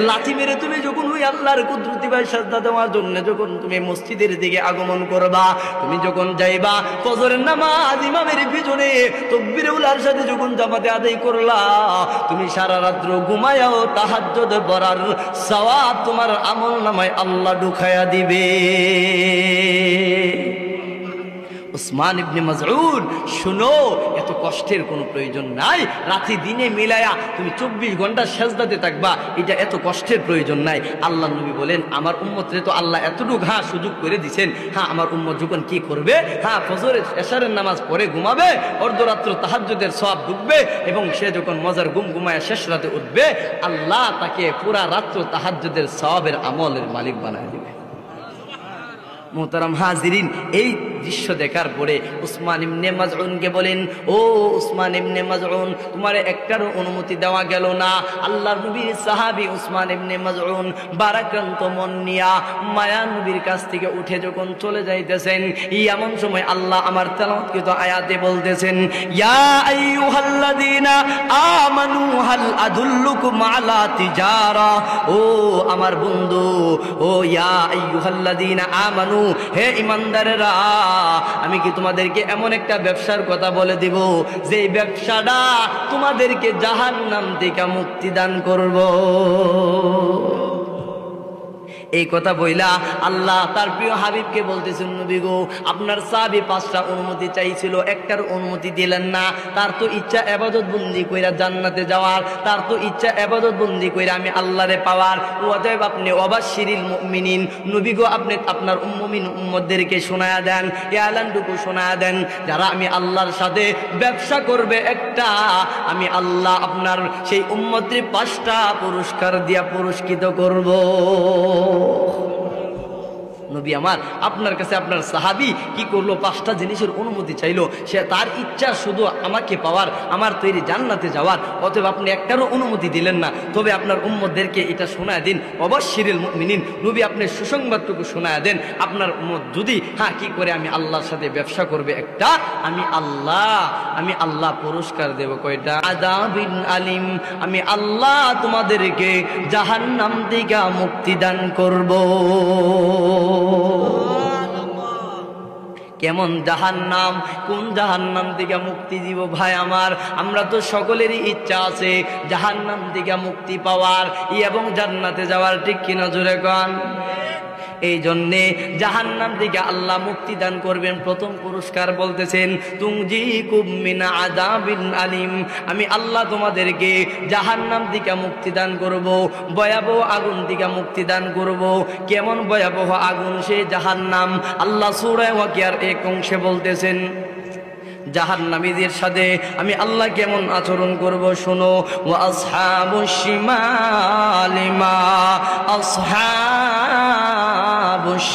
লাথি মেরে তুমি যখন ওই আল্লাহর কুদরতি পায়ে সিজদা দেওয়ার জন্য যখন তুমি মসজিদের দিকে আগমন করবা, তুমি যখন যাইবা ফজরের নামাজ ইমামের পিছনে তাকবীরে উলার সাথে যখন জামাতে আদায় করলা, তুমি সারা রাত্র ঘুমায়াও তাহাজ্জুদ পড়ার সওয়াব তোমার আমল নামায় আল্লাহ ঢুকায়া দিবে। উসমান ইবনে মাযউন শুনো, এত কষ্টের কোনো প্রয়োজন নাই, রাতে দিনে মিলায়া তুমি 24 ঘন্টা সিজদাতে থাকবা, এটা এত কষ্টের প্রয়োজন নাই। আল্লাহ নবী বলেন, আমার উম্মতরে তো আল্লাহ এতটুকু সুযোগ করে দিয়েছেন, আমার উম্মত যখন কি করবে, ফজরের এশারের নামাজ পড়ে ঘুমাবে, অর্ধরাত্র তাহাজ্জুদের সওয়াব ঢুকবে, এবং সে যখন মজার ঘুম ঘুমায় শেষ রাতে উঠবে, আল্লাহ তাকে পুরা রাত্র তাহাজ্জুদের সওয়াবের আমলের মালিক বানায় দিবে। মুহতারাম হাজিরিন, এই দৃশ্য দেখার পরে উসমান ইবনে মাযউনকে বলেন, ও উসমান ইবনে মাযউন, তোমার একটারও অনুমতি দেওয়া গেল না। আল্লাহর নবীর সাহাবী উসমান ইবনে মাযউন বারাক্রান্ত মন নিয়া মায়া নবীর কাছ থেকে উঠে যখন চলে যাইতেছেন, এমন সময় আল্লাহ আমার তেলাওয়াতকৃত আয়াতে বলতেছেন, ইয়া আইয়ুহাল্লাযীনা আমানু হাল আদুল্লুকুম আলা তিজারা, ও আমার বন্ধু, ও ইয়া আইয়ুহাল্লাযীনা আমানু, হে ইমানদারেরা, আমি কি তোমাদেরকে এমন একটা ব্যবসার কথা বলে দিব যে ব্যবসাটা তোমাদেরকে জাহান্নাম থেকে মুক্তি দান করব। এই কথা বইলা আল্লাহ তার প্রিয় হাবিবকে বলতেছেন, নবী গো, আপনার সাহাবী 5টা অনুমতি চাইছিল, একটার অনুমতি দিলেন না। তার তো ইচ্ছা ইবাদত বন্দি কইরা জান্নাতে যাওয়ার, তার তো ইচ্ছা ইবাদত বন্দি কইরা আমি আল্লাহরে পাওয়ার। অতএব আপনি ওয়াবাশশিরিল মুমিনিন, নবী গো, আপনি আপনার মুমিন উম্মতদেরকে শোনায়া দেন, এই এলানটুকু শোনায়া দেন, যারা আমি আল্লাহর সাথে ব্যবসা করবে একটা, আমি আল্লাহ আপনার সেই উম্মতদের 5টা পুরস্কার দিয়া পুরস্কৃত করব। নবী আমার আপনার কাছে আপনার সাহাবী কি করলো? 5টা জিনিসের অনুমতি চাইলো। সে তার ইচ্ছা শুধু আমাকে পাওয়ার, আমার তৈরি জান্নাতে যাওয়ার। অতএব আপনি একটারও অনুমতি দিলেন না। তবে আপনার উম্মতদেরকে এটা শোনায় দিন, ওয়াবাশশিরিল মুমিনিন, নবী আপনি সুসংবাদটুকু শোনায় দেন। আপনার উম্মত যদি কি করে আমি আল্লাহর সাথে ব্যবসা করবে একটা, আমি আল্লাহ পুরস্কার দেব কয়টা? আযাবিন আলিম, আমি আল্লাহ তোমাদেরকে জাহান্নাম থেকে মুক্তি দান করব। কেমন জাহান্নাম, কোন জাহান্নাম থেকে মুক্তি দিব? ভাই আমার, আমরা তো সকলেরই ইচ্ছা আছে জাহান্নাম থেকে মুক্তি পাওয়ার এবং জান্নাতে যাওয়ার, ঠিক কিনা জোরে কোন? এই জন্যে জাহান্নাম থেকে আল্লাহ মুক্তি দান করবেন। প্রথম পুরস্কার বলতেছেন, তুনজিকুম মিন আযাবিন আলিম, আমি আল্লাহ তোমাদেরকে জাহান্নাম থেকে মুক্তি দান করব, ভয়াবহ আগুন থেকে মুক্তি দান করব। কেমন ভয়াবহ আগুন সেই জাহান্নাম? আল্লাহ সূরা ওয়াকিয়ার 1 অংশে বলতেছেন, জাহান্নামীদের সাথে আমি আল্লাহ কেমন আচরণ করব শোনো। ওয়া আসহাবুশ শিমালি মা আসহাবুশ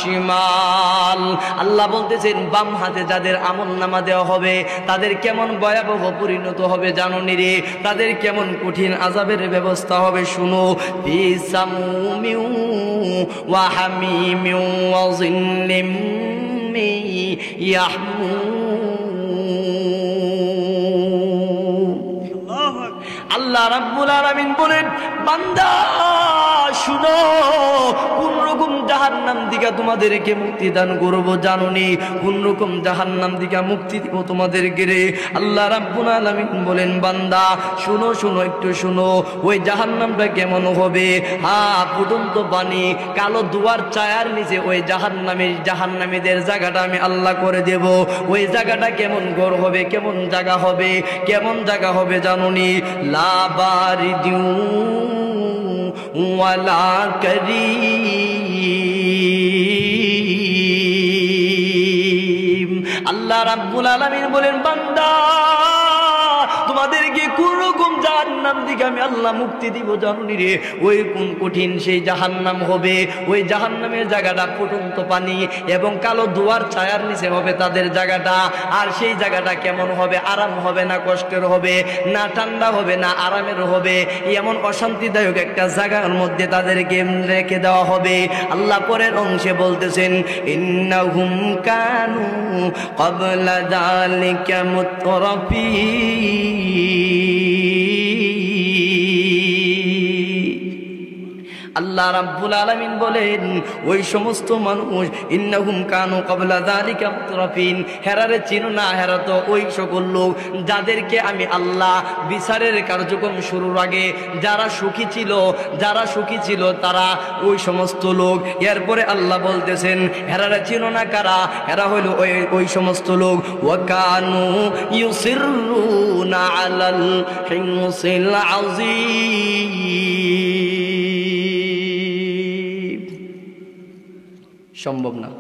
শিমাল, আল্লাহ বলতেছেন বাম হাতে যাদের আমলনামা দেওয়া হবে তাদের কেমন ভয়াবহ পরিণত হবে জানোনি রে? তাদের কেমন কঠিন আযাবের ব্যবস্থা হবে শুনো। ফি সামুমিন ওয়া হামিমিন ওয়া যিল্লিম মিন ইয়াহমুম। আল্লাহ রাব্বুল আলামিন বলেন, বান্দা শুনো, কোন রকম জাহান্নাম দিকে তোমাদেরকে মুক্তি দান করব জানোনি? কোন রকম জাহান্নাম দিকে মুক্তি দিব তোমাদেরকে রে? আল্লাহ রাব্বুল আলামিন বলেন, বান্দা শুনো, একটু শুনো। ওই জাহান্নামটা কেমন হবে? ফুটন্ত পানি, কালো দুয়ার ছায়ার নিচে ওই জাহান্নামীদের জায়গাটা আমি আল্লাহ করে দেব। ওই জায়গাটা কেমন ঘর হবে, কেমন জায়গা হবে, কেমন জায়গা হবে জানোনি? লা বারিদু ওয়ালা কারীম। আল্লাহ রাব্বুল আলামিন বলেন, বান্দা তোমাদেরকে কোন রকম জাহান্নাম থেকে আমি আল্লাহ মুক্তি দিব জানুনি রে? ওই কোন কঠিন সেই জাহান্নাম হবে। ওই জাহান্নামের জায়গাটা ফুটন্ত পানি এবং কালো দুয়ার ছায়ার নিচে হবে তাদের জায়গাটা। আর সেই জায়গাটা কেমন হবে? আরাম হবে না কষ্টের হবে, না ঠান্ডা হবে না আরামের হবে, এমন অশান্তিদায়ক একটা জায়গার মধ্যে তাদেরকে রেখে দেওয়া হবে। আল্লাহ পরের অংশে বলতেছেন, ইন্নাহুম কানু ক্বাবলা যালিকা মুতরাফিন। আল্লাহ রাব্বুল আলামিন বলেন, ওই সমস্ত মানুষ, ইন্নাহুম কানু ক্বাবলা যালিকা মুতরাফিন, হেরারে চিনো না? হেরা তো ওই সকল লোক যাদেরকে আমি আল্লাহ বিচারের কার্যক্রম শুরুর আগে যারা সুখী ছিল তারা ওই সমস্ত লোক। এরপরে আল্লাহ বলতেছেন, হেরারে চিনো না কারা? হেরা হইল ওই সমস্ত লোক, ওয়া কানু ইউসিররুনা আলাল হিনসিল আযীম। সম্ভব না।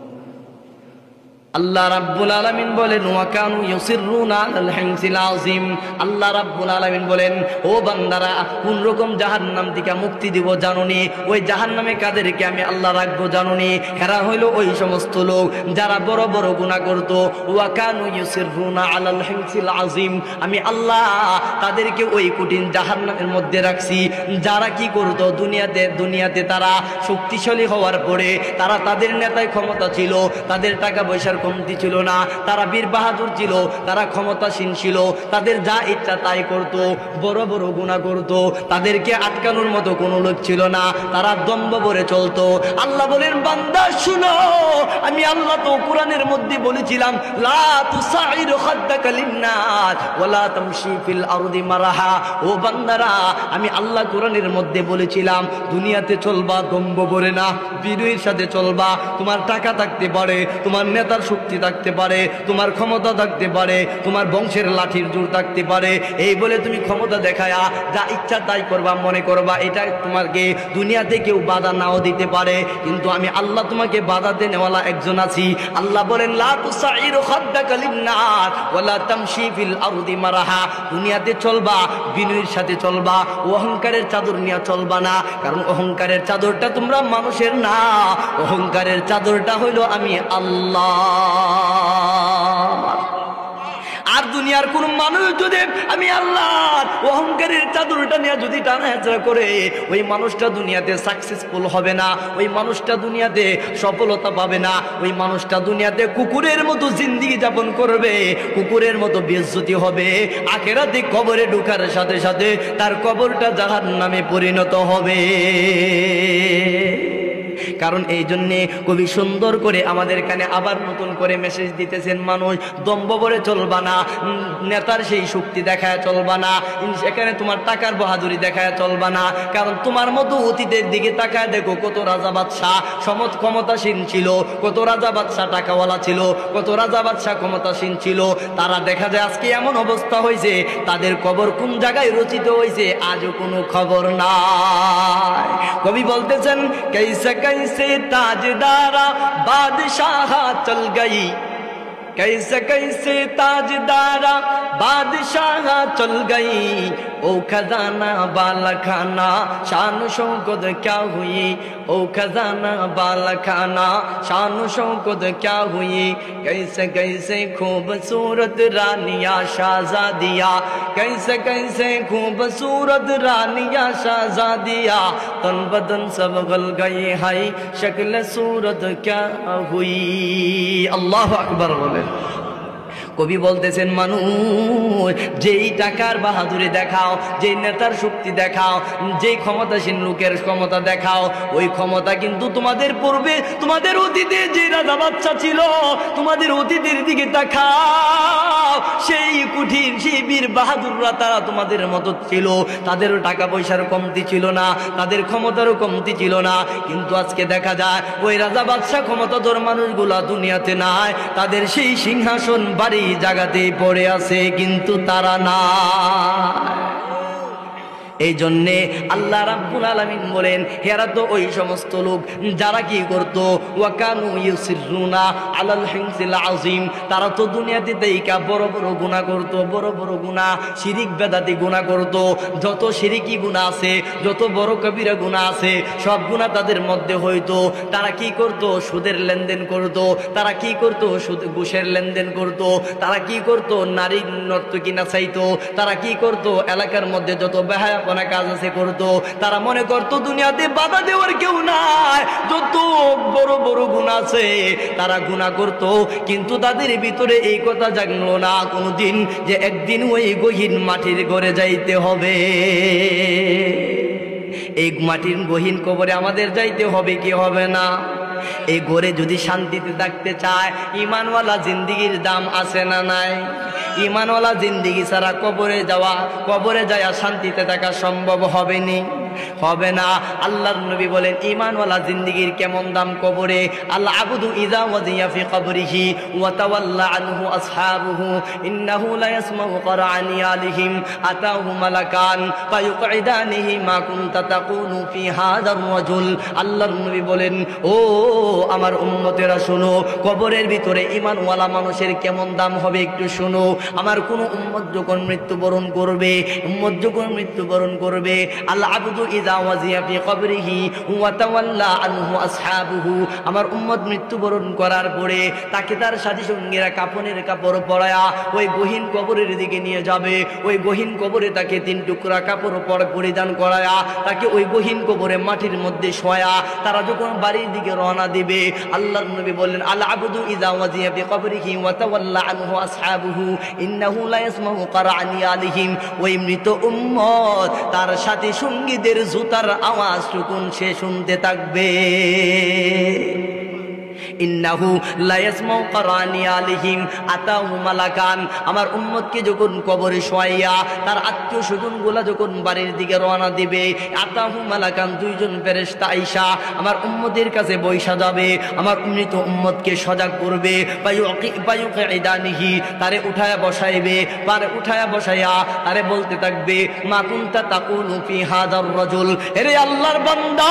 আল্লাহ রাব্বুল আলামিন বলেন, ওয়া কানু ইউসিররুনা আলাল হিনসিল আযীম। আল্লাহ রাব্বুল আলামিন বলেন, ও বান্দারা, কোন রকম জাহান্নাম থেকে মুক্তি দিব জানোনি? ওই জাহান্নামে কাদেরকে আমি আল্লাহ রাখবো জানোনি? হেরা হইল ওই সমস্ত লোক যারা বড় বড় গুনাহ করত। ওয়া কানু ইউসিররুনা আলাল হিনসিল আযীম, আমি আল্লাহ তাদেরকে ওই কঠিন জাহান্নামের মধ্যে রাখছি। যারা কি করত? দুনিয়াতে তারা শক্তিশালী হওয়ার পরে তাদের নেতায় ক্ষমতা ছিল, তাদের টাকা পয়সার কমতি ছিল না, তারা বীর বাহাদুর ছিল, তারা ক্ষমতাসীন ছিল, তাদের যা ইচ্ছা তাই করত, বড় বড় গুনাহ করত, তাদেরকে আটকানোর মতো কোনো লোক ছিল না, তারা দম্ভ ভরে চলতো। আল্লাহ বলেন, বান্দা শুনো, আমি আল্লাহ তো কোরআনের মধ্যে বলেছিলাম লা তুসাইর খাদ্দাকা লিন্নাস ওয়ালা তামশি ফিল আরদি মারাহা। ও বান্দারা, আমি আল্লাহ কোরআনের মধ্যে বলেছিলাম দুনিয়াতে চলবা দম্ভ করে না, বিনয়ের সাথে চলবা। তোমার টাকা থাকতে পারে, তোমার নেতার শক্তি থাকতে পারে, তোমার ক্ষমতা থাকতে পারে, তোমার বংশের লাঠির জোর থাকতে পারে, এই বলে তুমি ক্ষমতা দেখায়া যা ইচ্ছা তাই করবা, মনে করবা এটা তোমাকে দুনিয়াতে কেউ বাধা নাও দিতে পারে, কিন্তু আমি আল্লাহ তোমাকে বাধা দেনেওয়ালা একজন আছি। আল্লাহ বলেন লা তুসাইর খাদ্দাকা লিন্নাস ওয়ালা তামশি ফিল আরদি মারাহা। দুনিয়াতে চলবা বিনয়ের সাথে চলবা, অহংকারের চাদর নিয়ে চলবা না, কারণ অহংকারের চাদরটা তোমরা মানুষের না, অহংকারের চাদরটা হইল আমি আল্লাহ। আর দুনিয়ার কোন মানুষ যদি আমি আল্লাহ অহংকারের চাদরটা নিয়ে যদি টানা হেঁচড়া করে, ওই মানুষটা দুনিয়াতে সাকসেসফুল হবে না, ওই মানুষটা দুনিয়াতে সফলতা পাবে না, ওই মানুষটা দুনিয়াতে কুকুরের মতো জিন্দেগি যাপন করবে, কুকুরের মতো বেইজ্জতি হবে। আখিরাতে কবরে ঢোকার সাথে সাথে তার কবরটা জাহান্নামে পরিণত হবে। কারণ এই জন্যে কবি সুন্দর করে আমাদের কানে আবার নতুন করে মেসেজ দিতেছেন, মানুষ দম্ভ করে চলবা না, নেতার সেই শক্তি দেখায় চলবা না, সেখানে তোমার টাকার বাহাদুরি দেখায় চলবা না। কারণ তোমার মতো অতীতের দিকে তাকায় দেখো, কত রাজা বাদশাহ সমত ক্ষমতাসীন ছিল, কত রাজা বাদশাহ টাকাওয়ালা ছিল, কত রাজা বাদশাহ ক্ষমতাসীন ছিল। তারা দেখা যায় আজকে এমন অবস্থা হয়েছে, তাদের কবর কোন জায়গায় রচিত হয়েছে আজও কোনো খবর নাই। কবি বলতেছেন कैसे कैसे ताजदारा बादशाह चल गई, कैसे कैसे ताजदारा बादशाह चल गई, ओ खजाना बाला खाना शान शौकत क्या हुई, ओ खजाना बाला खाना शान शौकत क्या हुई, कैसे कैसे खूबसूरत रानिया शाहजादिया, कैसे कैसे खूबसूरत रानिया शाहजादिया, तन बदन सब गल गई है शक्ल सूरत क्या हुई। अल्लाह अकबर बोले। কবি বলতেছেন মানুষ যেই টাকার বাহাদুরি দেখাও, যেই নেতার শক্তি দেখাও, যেই ক্ষমতাসীন লোকের ক্ষমতা দেখাও, ওই ক্ষমতা কিন্তু তোমাদের পূর্বে তোমাদের অতীতে যে রাজা বাচ্চা ছিল, তোমাদের অতীতের দিকে তাকাও, সেই কঠিন সেই বীর বাহাদুররা তারা তোমাদের মতো ছিল, তাদেরও টাকা পয়সার কমতি ছিল না, তাদের ক্ষমতারও কমতি ছিল না। কিন্তু আজকে দেখা যায় ওই রাজা বাদশাহ ক্ষমতাধর মানুষগুলা দুনিয়াতে নাই, তাদের সেই সিংহাসন বাড়ি জায়গাতেই পড়ে আছে, কিন্তু তারা না। এই জন্যে আল্লাহ রাব্বুল আলামিন বলেন, হেরা তো ওই সমস্ত লোক যারা কি করত, ওয়াকানু ইউসিরুনা আলাল হিনসিল আযীম, তারা তো দুনিয়াতে দেইকা বড় বড় গুনাহ করত, বড় বড় গুনাহ শিরিক বেদাতি গুনাহ করত। যত শিরিকি গুনাহ আছে, যত বড় কবিরা গুনাহ আছে, সব গুনাহ তাদের মধ্যে হইতো। তারা কি করত, সুদের লেনদেন করত, তারা কি করত, ঘুষের লেনদেন করত, তারা কি করত, নারী নর্তকী নাচাইতো, তারা কি করত, এলাকার মধ্যে যত বেহায়া কাজ আছে করতো। তারা মনে করতো দুনিয়াতে বাধা দেওয়ার কেউ নাই, যত বড় বড় গুনাহ আছে তারা গুনাহ করতো, কিন্তু তাদের ভিতরে এই কথা জাগলো না কোনদিন যে একদিন ওই গহীন মাটির ঘরে যাইতে হবে, এই মাটির গহীন কবরে আমাদের যাইতে হবে কি হবে না। এই ঘরে যদি শান্তিতে থাকতে চায়, ইমানওয়ালা জিন্দেগির দাম আছে না নাই? ইমানওয়ালা জিন্দেগি ছাড়া কবরে যাওয়া, কবরে যাওয়া শান্তিতে থাকা সম্ভব হবে নি, হবে না। আল্লাহর নবী বলেন ইমানওয়ালা জিন্দেগির কেমন দাম কবরে। আল্লাহ আবুদু ইযা ওয়াদিয়া ফি কবরিহি ওয়া তাওয়াল্লা আনহু আসহাবুহু ইন্নাহু লা ইয়াসমাউ করানি আলিহিম আতাহু মালাকান ফায়ুকঈদানিহি মা কুনতা তাকুনু ফি হাযার রাজুল। আল্লাহর নবী বলেন, ও আমার উম্মতেরা শোনো, কবরের ভিতরে ইমানওয়ালা মানুষের কেমন দাম হবে একটু শোনো। আমার কোন উম্মত যখন মৃত্যুবরণ করবে, উম্মত যখন মৃত্যুবরণ করবে, আল আবদু ইযা ওয়াজিয়া ফি কবরিহি ওয়া তাওয়াল্লা আনহু আসহাবুহু, আমার উম্মত মৃত্যুবরণ করার পরে তাকে তার সাথী সঙ্গীরা কাফনের কাপড় পরায়া ওই গহীন কবরের দিকে নিয়ে যাবে। ওই গহীন কবরে তাকে 3 টুকরা কাপড় পরিধান করায়া তাকে ওই গহীন কবরে মাটির মধ্যে শোয়া তারা যখন বাড়ির দিকে রওনা দিবে, আল্লাহর নবী বললেন আল আবদু ইযা ওয়াজিয়া ফি কবরিহি ওয়া তাওয়াল্লা আনহু আসহাবুহু ইন্নাহু লা ইয়াসমাউ করানি আলিহিম, ওই মৃত উম্মত তার সাথী সঙ্গীদের জুতার আওয়াজ টুকুন সে শুনতে থাকবে। ইন্নাহু লা ইয়াসমাউ কারানি আলিহিম আতাহু মালাকান। আমার উম্মতকে যখন কবরে শোয়াইয়া তার আত্মীয় স্বজনগুলা যখন বাড়ির দিকে রওনা দিবে, আতাহু মালাকান, দুইজন ফেরেশতা আইসা আমার উম্মতের কাছে বৈশা যাবে, আমার মৃত উম্মতকে সজাগ করবে, তারে উঠায়া বসাইবে, পারে উঠায়া বসাইয়া তারে বলতে থাকবে মা কুনতা তাকুলু ফি হাযার রাজুল। এরে আল্লাহর বান্দা,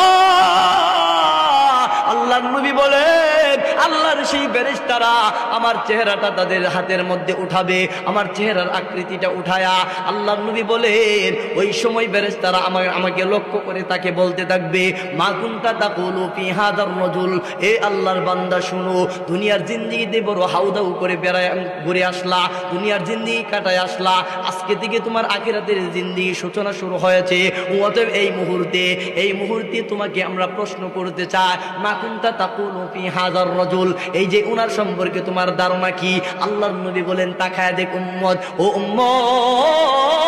আল্লাহর নবী বলেন আল্লাহর সেই ফেরেশতারা আমার চেহারাটা তাদের হাতের মধ্যে উঠাবে, আমার চেহারার আকৃতিটা উঠায়া আল্লাহর নবী বলেন ওই সময় ফেরেশতারা আমাকে লক্ষ্য করে তাকে বলতে থাকবে মা কুনতা তাকুলু ফি হাযার রাজুল। এ আল্লাহর বান্দা শুনো, দুনিয়ার জিন্দেগিতে বড় হাউদাউ করে বেড়ায় ঘুরে আসলা, দুনিয়ার জিন্দেগি কাটায় আসলা, আজকে থেকে তোমার আখিরাতের জিন্দেগি সূচনা শুরু হয়েছে। অতএব এই মুহূর্তে তোমাকে আমরা প্রশ্ন করতে চাই মা কুনতা তাকুলু ফি হাযার রাজুল, এই যে উনার সম্পর্কে তোমার ধারণা কি? আল্লাহর নবী বলেন তাকায় দেখ উম্মত, ও উম্মত,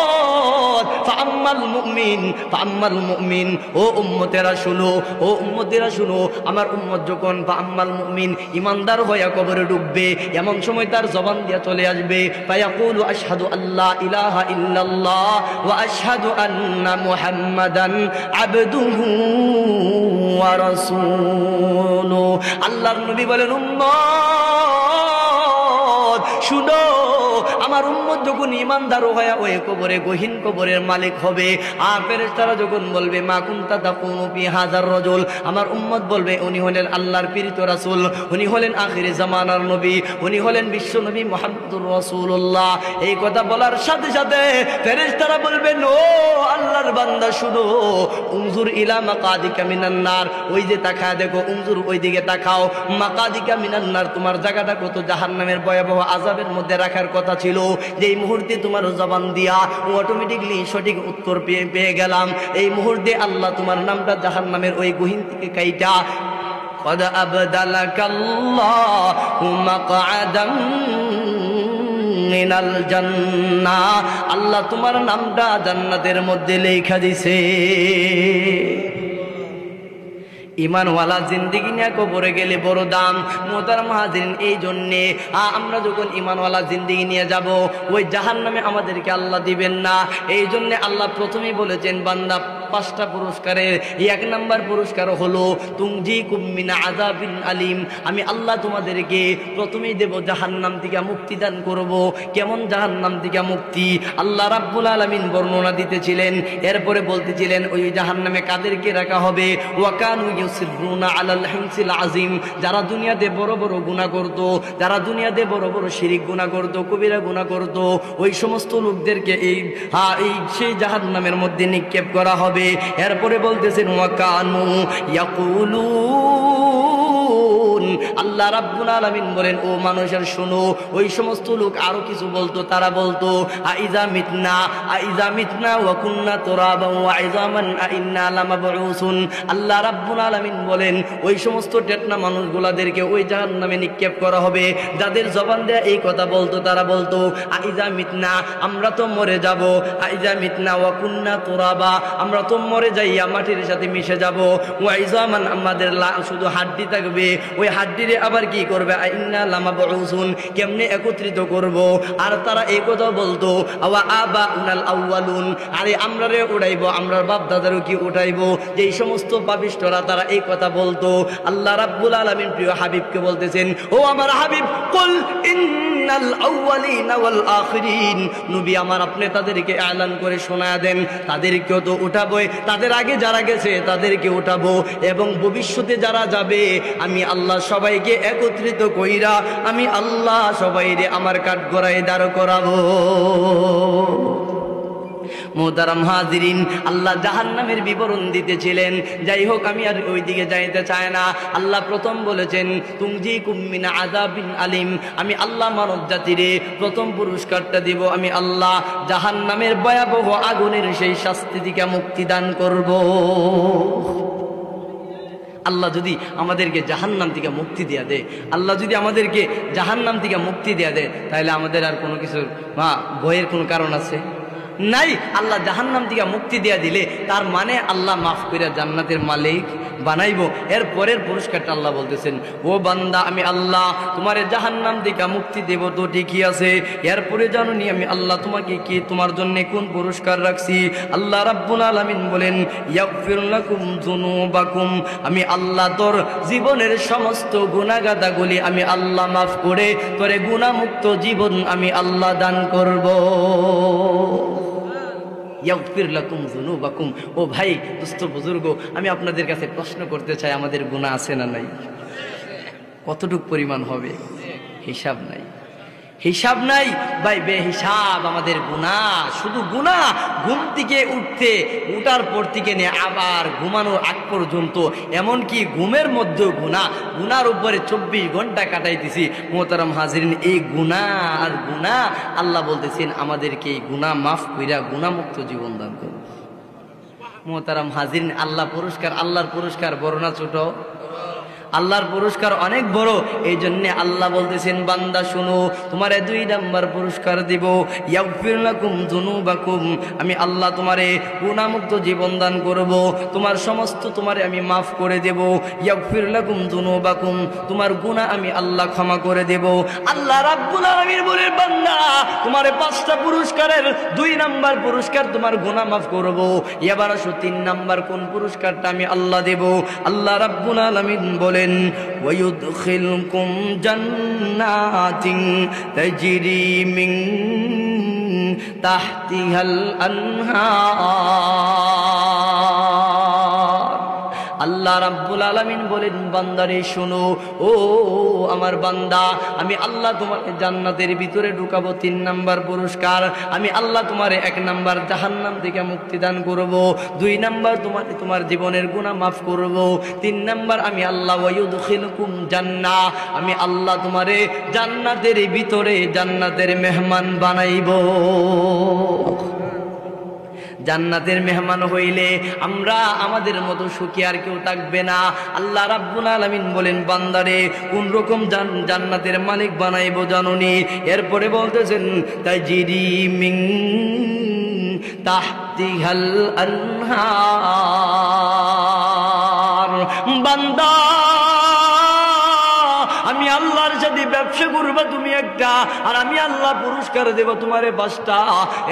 ফাআম্মাল মুমিন, ও উম্মতেরা শুনো, ও উম্মতেরা শুনো, আমার উম্মত যখন ফাআম্মাল মুমিন ইমানদার হয়ে কবরে ঢুকবে, এমন সময় তার জবান দিয়ে চলে আসবে ফায়াকুলু আশহাদু আল্লা ইলাহা ইল্লাল্লাহ ওয়া আশহাদু আন্না মুহাম্মাদান আবদুহু ওয়া রাসূলুহু। আল্লাহর নবী বলেন উম্মত শুনো, আমার উম্মত যখন ইমানদার হয়ে ওই কবরে গহীন কবরের মালিক হবে, আর ফেরেশতারা যখন বলবে মা কুনতা তাকুলু ফি হাযার রাজুল, আমার উম্মত বলবে উনি হলেন আল্লাহর প্রেরিত রাসূল, উনি হলেন আখিরে জামানার নবী, উনি হলেন বিশ্ব নবী মুহাম্মদুর রাসূলুল্লাহ। এই কথা বলার সাথে সাথে ফেরেশতারা বলবেন ও আল্লাহর বান্দা শুনো, উনজুর ইলা মাকাদিকা মিনান নার, ওই যে তাকায় দেখো, উনজুর ওই দিকে তাকাও, মাকাদিকা মিনান নার, তোমার জায়গাটা কত জাহান্নামের ভয়াবহ আযাবের মধ্যে রাখার কথা ছিল, যেই মুহূর্তে তোমার জবান দিয়া অটোমেটিকলি সঠিক উত্তর পেয়ে গেলাম, এই মুহূর্তে আল্লাহ তোমার নামটা জাহান্নামের ওই গহীন থেকে কাইটা قد أبدلك الله مقعدا من الجنة, আল্লাহ তোমার নামটা জান্নাতের মধ্যে লেখা দিছে। ইমানওয়ালা জিন্দেগি নিয়ে কবরে গেলে বড় দাম। মোহতারাম হাজিরিন, এই জন্যে আমরা যখন ইমানওয়ালা জিন্দেগি নিয়ে যাব, ওই জাহান্নামে আমাদেরকে আল্লাহ দিবেন না। এই জন্যে আল্লাহ প্রথমেই বলেছেন বান্দা 5টা পুরস্কারের 1 নম্বর পুরস্কার হলো তুনজিকুম মিন আযাবিন আলিম, আমি আল্লাহ তোমাদেরকে প্রথমেই দেব জাহান্নাম থেকে মুক্তি দান করব। কেমন জাহান্নাম থেকে মুক্তি? আল্লাহ রাব্বুল আলামিন বর্ণনা দিতেছিলেন, এরপরে বলতেছিলেন ওই জাহান্নামে কাদেরকে রাখা হবে, ওয়াকানু ইউসিরুনা আলাল হিমসিল আযীম, যারা দুনিয়াতে বড় বড় গুনাহ করত, যারা দুনিয়াতে বড় বড় শিরিক গুনাহ করত, কবিরা গুনাহ করত, ওই সমস্ত লোকদেরকে সেই জাহান্নামের মধ্যে নিক্ষেপ করা হবে। এরপরে বলতেছেন ওয়াকানু ইয়াকুলুন, আল্লাহ রাব্বুল আলামিন বলেন ও মানুষের শোনো, ওই সমস্ত লোক আরো কিছু বলতো, তারা বলতো আইযা মিতনা ওয়া কুননা তুরাবান ওয়া ইযামান আইন্না লামাবউসুন। আল্লাহ রাব্বুল আলামিন বলেন ওই সমস্ত টেটনা মানুষগুলাদেরকে ওই জাহান্নামে নিক্ষেপ করা হবে, যাদের জবান দিয়ে এই কথা বলতো, তারা বলতো আইযা মিতনা, আমরা তো মরে যাব, আইযা মিতনা ওয়া কুননা তুরাবা, আমরা তো মরে যাইয়া মাটির সাথে মিশে যাব, ওয়া ইযামান, আমাদের শুধু হাড্ডি থাকবে, ওই হাড্ডিরে আবার কি করবে, আইন্না লামাবউসুন, কেমনে একত্রিত করব। আর তারা এই কথা বলতো ওয়া আবাউনাল আউয়ালুন, আরে আমরা রে উড়াইবো, আমরা বাপ দাদারও কি উঠাইবো। যেই সমস্ত পাপিষ্ঠরা তারা এই কথা বলতো, আল্লাহ রাব্বুল আলামিন প্রিয় হাবিবকে বলতেছেন ও আমার হাবিব, কুল ইন্নাল আউয়ালিনা ওয়াল আখিরিন, নবী আমার আপনি তাদেরকে এলান করে শোনায়া দেন, তাদেরকেও তো উঠাবোই, তাদের আগে যারা গেছে তাদেরকে উঠাবো, এবং ভবিষ্যতে যারা যাবে আমি আল্লাহ সবাইকে একত্রিত কইরা আমি আল্লাহ সবাইরে আমার কাঠগড়ায় দাঁড় করাবো। মোহতারাম হাজিরিন, আল্লাহ জাহান্নামের বিবরণ দিতেছিলেন। যাই হোক, আমি আর ওই দিকে যাইতে চাই না। আল্লাহ প্রথম বলেছেন তুনজিকুম মিন আযাবিন আলিম, আমি আল্লাহ মানব জাতিরে প্রথম পুরস্কারটা দিব, আমি আল্লাহ জাহান্নামের ভয়াবহ আগুনের সেই শাস্তি থেকে মুক্তি দান করব। আল্লাহ যদি আমাদেরকে জাহান্নাম থেকে মুক্তি দেয়া দেয়, আল্লাহ যদি আমাদেরকে জাহান্নাম থেকে মুক্তি দেয়া দেয়, তাহলে আমাদের আর কোনো কিছু ভয়ের কোনো কারণ আছে? নাই। আল্লাহ জাহান্নাম থেকে মুক্তি দিয়া দিলে তার মানে আল্লাহ মাফ করে জান্নাতের মালিক বানাইবো। এর পরের পুরস্কারটা আল্লাহ বলতেছেন, ও বান্দা আমি আল্লাহ তোমারে জাহান্নাম থেকে মুক্তি দেব তো ঠিকই আছে, এরপরে জানুনি আমি আল্লাহ তোমাকে কি তোমার জন্য কোন পুরস্কার রাখছি। আল্লাহ রাব্বুল আলামিন বলেন, ইয়াগফির লাকুম যুনুবাকুম, আমি আল্লাহ তোর জীবনের সমস্ত গুনাহগাতাগুলি আমি আল্লাহ মাফ করে তোরে গুনাহমুক্ত জীবন আমি আল্লাহ দান করব। ইয়াগফির লাকুম যুনুবাকুম। ও ভাই, দোস্ত, বুজুর্গ, আমি আপনাদের কাছে প্রশ্ন করতে চাই, আমাদের গুনাহ আছে না নাই? কতটুক পরিমাণ হবে? হিসাব নাই, হিসাব নাই ভাই, বেহিসাব আমাদের গুনাহ। শুধু গুনাহ, ঘুম থেকে উঠার পর থেকে নিয়ে আবার ঘুমানোর আগ পর্যন্ত, এমনকি ঘুমের মধ্যেও গুনাহ, গুনার উপরে 24 ঘন্টা কাটাইতেছি। মোহতারাম হাজিরিন, এই গুনাহ আর গুনাহ, আল্লাহ বলতেছেন আমাদেরকে এই গুনাহ মাফ কইরা গুনাহমুক্ত জীবন দান করুন। মোহতারাম হাজিরিন, আল্লাহর পুরস্কার বড় না ছোট? আল্লাহর পুরস্কার অনেক বড়। এই জন্যে আল্লাহ বলতেছেন, বান্দা শুনো, তোমারে 2 নাম্বার পুরস্কার দিব। ইয়াগফির লাকুম যুনুবাকুম, আমি আল্লাহ তোমারে গুনাহমুক্ত জীবন দান করব, তোমার সমস্ত তোমারে আমি মাফ করে দেব। ইয়াগফির লাকুম যুনুবাকুম, তোমার গুনাহ আমি আল্লাহ ক্ষমা করে দেব। আল্লাহ রাব্বুল আলামিন বলেন, বান্দা তোমারে 5টা পুরস্কারের 2 নাম্বার পুরস্কার তোমার গুনাহ মাফ করব। এবার আসো 3 নাম্বার কোন পুরস্কারটা আমি আল্লাহ দেব। আল্লাহ রাব্বুল আলামিন বলেন, ويدخلكم جنات تجري من تحتها الأنهار। আল্লাহ রাব্বুল আলামিন বলেন, বান্দারে শোনো, ও আমার বান্দা, আমি আল্লাহ তোমাকে জান্নাতের ভিতরে ঢুকাবো। 3 নাম্বার পুরস্কার, আমি আল্লাহ তোমারে 1 নাম্বার জাহান্নাম থেকে মুক্তি দান করব, 2 নাম্বার তোমার জীবনের গুনাহ মাফ করব, 3 নাম্বার আমি আল্লাহ ওয়ায়ুদখিলকুম জান্নাহ, আমি আল্লাহ তোমারে জান্নাতের ভিতরে জান্নাতের মেহমান বানাইব। জান্নাতের মেহমান হইলে আমরা আমাদের মতো সুখী আর কেউ থাকবে না। আল্লাহ রাব্বুল আলামিন বলেন, বান্দারে কোন রকম জান্নাতের মালিক বানাইবো জানোনি? এরপরে বলতেছেন, তাজরি মিন তাহতিহাল আনহার। বান্দা আমি আল্লাহর সাথে ব্যবসা করবা তুমি একটা, আর আমি আল্লাহ পুরস্কার দেব তোমারে 5টা।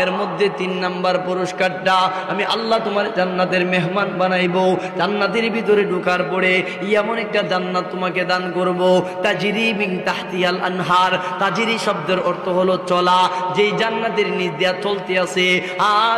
এর মধ্যে 3 নাম্বার পুরস্কারটা, আমি আল্লাহ তোমার জান্নাতের মেহমান বানাইবো। জান্নাতের ভিতরে ঢোকার পরে এমন একটা জান্নাত তোমাকে দান করব, তাজরি মিন তাহতিহাল আনহার। তাজরি শব্দের অর্থ হলো চলা, যেই জান্নাতের নিচ দিয়া চলতে আছে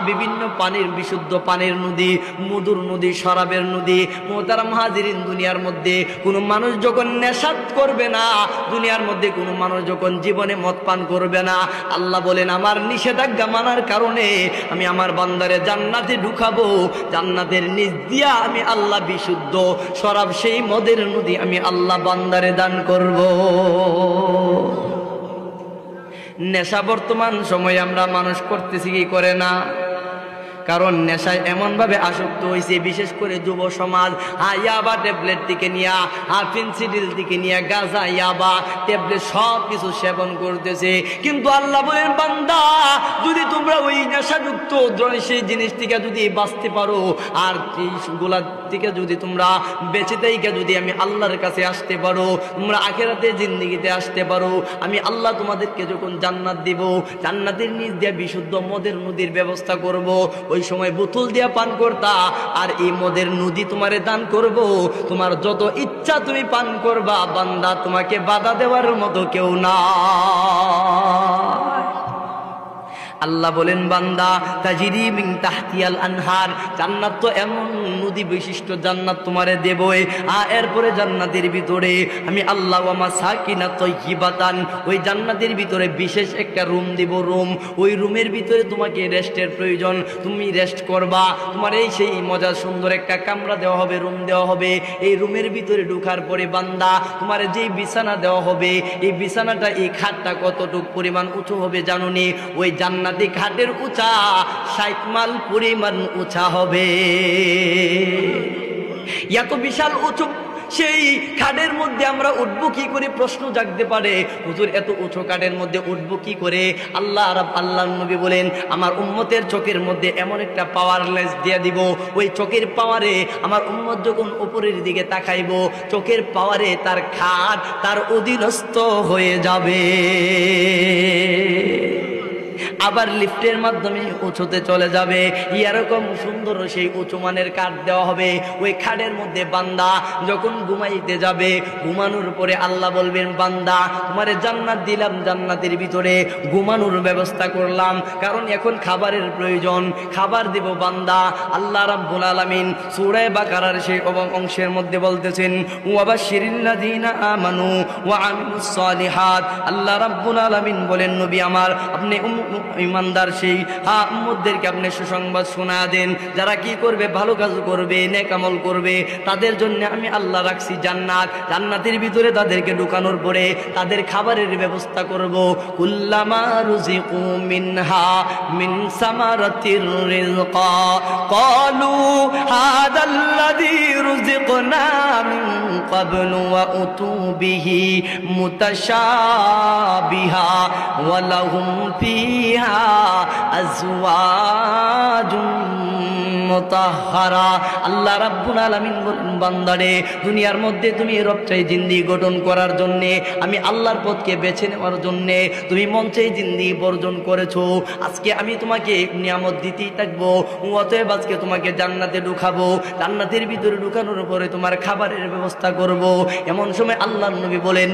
বিভিন্ন পানির, বিশুদ্ধ পানির নদী, মধুর নদী, শরাবের নদী। মোহতারাম হাজিরিন, দুনিয়ার মধ্যে কোনো মানুষ যখন নেশাত করবে না, দুনিয়ার মধ্যে কোনো মানুষ যখন জীবনে মদ পান করবে না, আল্লাহ বলেন আমার নিষেধাজ্ঞা মানার কারণে আমি আমার বান্দারে জান্নাতে ঢুকাবো। জান্নাতের নিচ দিয়া আমি আল্লাহ বিশুদ্ধ শরাব, সেই মদের নদী আমি আল্লাহ বান্দারে দান করব। নেশা বর্তমান সময়ে আমরা মানুষ করতেছি কি করে না? কারণ নেশায় এমনভাবে আসক্ত হয়েছে, বিশেষ করে যুব সমাজ। ইয়াবা ট্যাবলেট থেকে নিয়ে, ফেন্সিডিল থেকে নিয়ে, গাঁজা, ইয়াবা, ট্যাবলেট সব কিছু সেবন করতেছে। কিন্তু আল্লাহ বলেন, বান্দা যদি তোমরা ওই নেশাযুক্ত সেই জিনিস থেকে যদি বাঁচতে পারো, আর এইগুলা থেকে যদি তোমরা বেঁচে থেকে যদি আমি আল্লাহর কাছে আসতে পারো, তোমরা আখিরাতে জিন্দেগিতে আসতে পারো, আমি আল্লাহ তোমাদেরকে যখন জান্নাত দিব, জান্নাতের নিচ দিয়ে বিশুদ্ধ মদের নদীর ব্যবস্থা করব। ওই সময় বোতল দিয়া পান করতা, আর এই মদের নদী তোমারে দান করব। তোমার যত ইচ্ছা তুমি পান করবা, বান্দা তোমাকে বাধা দেওয়ার মতো কেউ না। আল্লাহ বলেন, বান্দা তাজরি মিন তাহতিহাল আনহার, জান্নাত তো এমন নদী বিশিষ্ট জান্নাত তোমারে দেবই। এরপরে জান্নাতের ভিতরে আমি আল্লাহ ওয়া মাসাকিনা তাইয়িবাতান, ওই জান্নাতের ভিতরে বিশেষ একটা রুম দিব। রুম, ওই রুমের ভিতরে তোমাকে রেস্টের প্রয়োজন, তুমি রেস্ট করবা। তোমার এই সেই মজার সুন্দর একটা কামরা দেওয়া হবে, রুম দেওয়া হবে। এই রুমের ভিতরে ঢোকার পরে বান্দা তোমার যেই বিছানা দেওয়া হবে, এই বিছানাটা, এই খাটটা কতটুক পরিমাণ উঁচু হবে জানোনি? ওই জান্নাতি খাটের উঁচা 60 মাইল পরিমাণ উঁচা হবে। এত বিশাল উঁচু সেই খাটের মধ্যে আমরা উঠবো কি করে প্রশ্ন জাগতে পারে, হুজুর এত উঁচু খাটের মধ্যে উঠবো কি করে? আল্লাহর নবী বলেন আমার উম্মতের চোখের মধ্যে এমন একটা পাওয়ারলেস দিয়ে দিব, ওই চোখের পাওয়ারে আমার উম্মত যখন উপরের দিকে তাকাইব, চোখের পাওয়ারে তার খাট তার অধীনস্থ হয়ে যাবে। আবার লিফটের মাধ্যমে উঁচুতে চলে যাবে। এরকম সুন্দর সেই উঁচু মানের কাঠ দেওয়া হবে। ওই খাটের মধ্যে বান্দা যখন ঘুমাইতে যাবে, ঘুমানোর পরে আল্লাহ বলবেন বান্দা তোমারে জান্নাত দিলাম, জান্নাতের ভিতরে ঘুমানোর ব্যবস্থা করলাম, কারণ এখন খাবারের প্রয়োজন, খাবার দেব বান্দা। আল্লাহ রাব্বুল আলামিন সূরা বাকারার সেই অংশের মধ্যে বলতেছেন ওয়া বাশশিরিল্লাযীনা আমানু ওয়া আমিলুস সালিহাত। আল্লাহ রাব্বুল আলামিন বলেন নবী আমার আপনি ইমানদার সেই উম্মতদেরকে আপনি সুসংবাদ শোনা দেন, যারা কি করবে, ভালো কাজ করবে, নেক আমল করবে, তাদের জন্য আমি আল্লাহ রাখছি জান্নাত। জান্নাতের ভিতরে তাদেরকে ঢুকানোর পরে তাদের খাবারের ব্যবস্থা করব। কুল্লামা রুজিকু মিনহা মিন সামারাতির রিজকা ক্বালু হাদাল্লাযী রুজিকনা মিন ক্বাবলু ওয়া উতু বিহি মুতাশাবিহা ওয়া লাহুম ফিহা আজওয়াজুম মুতাহহারা। আল্লাহ রাব্বুল আলামিন বলেন বান্দারে দুনিয়ার মধ্যে তুমি রব চাই জিন্দেগি গঠন করার জন্য, আমি আল্লাহর পথকে বেছে নেওয়ার জন্য তুমি মন চাই জিন্দেগি বর্জন করেছো, আজকে আমি তোমাকে নিয়ামত দিতেই থাকবো। অতএব আজকে তোমাকে জান্নাতে ঢুকাবো, জান্নাতের ভিতরে ঢুকানোর পরে তোমার খাবারের ব্যবস্থা করব। এমন সময় আল্লাহর নবী বলেন,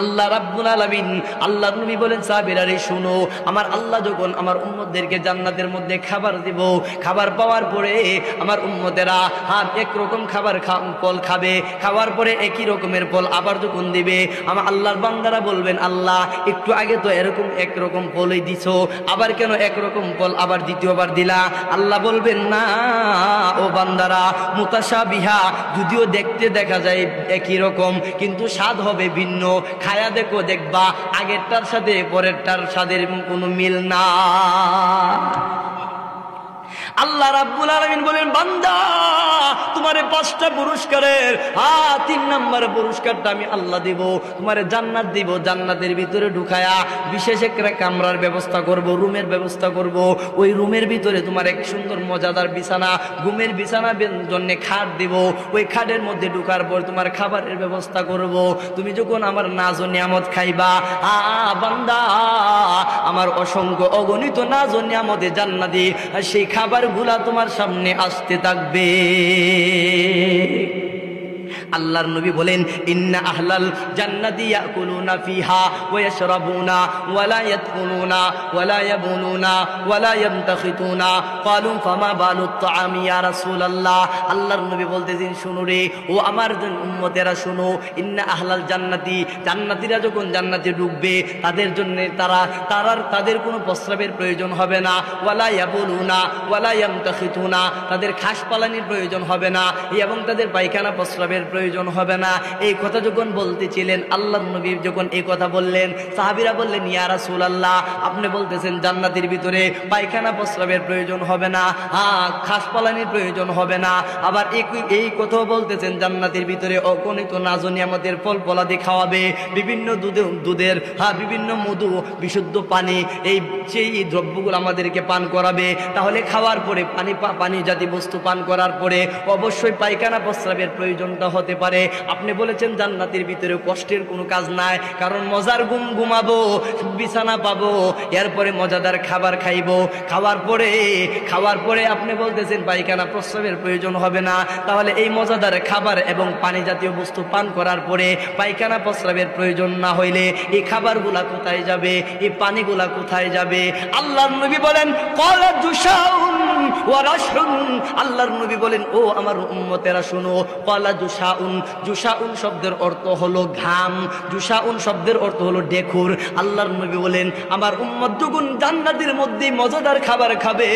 আল্লাহ রাব্বুল আলামিন আল্লাহর নবী বলেন সাহাবীরা রে শুনো, আমার আল্লাহ যখন আমার উম্মতদেরকে জান্নাতের মধ্যে খাবার দিব, খাবার পাওয়ার পরে আমার উম্মতেরা একরকম খাবার ফল খাবে, খাওয়ার পরে একই রকমের ফল আবার যখন দিবে, আমার আল্লাহর বান্দারা বলবেন আল্লাহ একটু আগে তো এরকম একরকম ফলই দিছো, আবার কেন একরকম ফল আবার দ্বিতীয়বার দিলা? আল্লাহ বলবেন না ও বান্দারা, মুতাশাবিহা, যদিও দেখতে দেখা যায় একই রকম কিন্তু স্বাদ হবে ভিন্ন, খায়া দেখো দেখবা আগেরটার সাথে পরেরটার স্বাদের কোনো মিল না। আল্লাহ রাব্বুল আলামিন বলেন বান্দা তোমারে 5টা পুরস্কারের 3 নম্বর পুরস্কারটা আমি আল্লাহ দিব, তোমারে জান্নাত দিব, জান্নাতের ভিতরে ঢুকায়া বিশেষ একটা কামরার ব্যবস্থা করব, রুমের ব্যবস্থা করব। ওই রুমের ভিতরে তোমার এক সুন্দর মজাদার বিছানা, ঘুমের বিছানা জন্য খাট দিব, ওই খাটের মধ্যে ঢুকার পর তোমার খাবারের ব্যবস্থা করব। তুমি যখন আমার নাজ ও নিয়ামত খাইবা, বান্দা আমার অসংখ্য অগণিত নাজ ও নিয়ামতে জান্নাতি সেই খাবার গুলা তোমার সামনে আসতে থাকবে। আল্লাহর নবী বলেন ইন্না আহলাল জান্নাতি ইয়াকুলুনা ফিহা ওয়া ইয়াশরাবুনা ওয়া লা ইয়াদখুলুনা ওয়া লা ইয়াবুলুনা ওয়া লা ইয়ামতাখিতুনা ক্বালু ফামা বালুত তাআমি ইয়া রাসূলুল্লাহ। আল্লাহর নবী বলতেছেন শুনো রে ও আমার উম্মতেরা শুনো, ইন্না আহলাল জান্নাতি, জান্নাতীরা যখন জান্নাতে ঢুকবে তাদের জন্য তাদের কোনো প্রস্রাবের প্রয়োজন হবে না, ওয়া লা ইয়াবুলুনা ওয়া লা ইয়ামতাখিতুনা, তাদের খাস পালানির প্রয়োজন হবে না এবং তাদের পায়খানা প্রস্রাবের প্রয়োজন হবে না। এই কথা যখন বলতেছিলেন আল্লাহর নবী যখন এই কথা বললেন, সাহাবীরা বললেন ইয়া রাসূলুল্লাহ আপনি বলতেছেন জান্নাতের ভিতরে পায়খানা প্রস্রাবের প্রয়োজন হবে না, খাস পালানির প্রয়োজন হবে না, আবার এই কথাও বলতেছেন জান্নাতের ভিতরে অগণিত নাজ ও নিয়ামতের ফল ফলাদি খাওয়াবে, বিভিন্ন দুধের বিভিন্ন মধু, বিশুদ্ধ পানি, এই সেই দ্রব্যগুলো আমাদেরকে পান করাবে। তাহলে খাওয়ার পরে পানি জাতীয় বস্তু পান করার পরে অবশ্যই পায়খানা প্রস্রাবের প্রয়োজনটা হতে পারে। আপনি বলেছেন জান্নাতের ভিতরে কষ্টের কোনো কাজ নাই, কারণ মজার ঘুমাবো, বিছানা পাবো, এরপরে মজাদার খাবার খাইবো, খাওয়ার পরে আপনি বলতেছেন পায়খানা প্রস্রাবের প্রয়োজন হবে না। তাহলে এই মজাদার খাবার এবং পানি জাতীয় বস্তু পান করার পরে পায়খানা প্রস্রাবের প্রয়োজন না হইলে এই খাবারগুলা কোথায় যাবে, এই পানিগুলা কোথায় যাবে? আল্লাহর নবী বলেন ক্বালা দুশাউন ওয়া রাশহুন। আল্লাহর নবী বলেন ও আমার উম্মতেরা শুনো, ক্বালা দুশাউন, জুশাউন শব্দের অর্থ হলো ঘাম, জুশাউন শব্দের অর্থ হলো ডেকুর। আল্লাহর নবী বলেন আমার উম্মত যখন জান্নাতের মধ্যে মজাদার খাবার খাবে,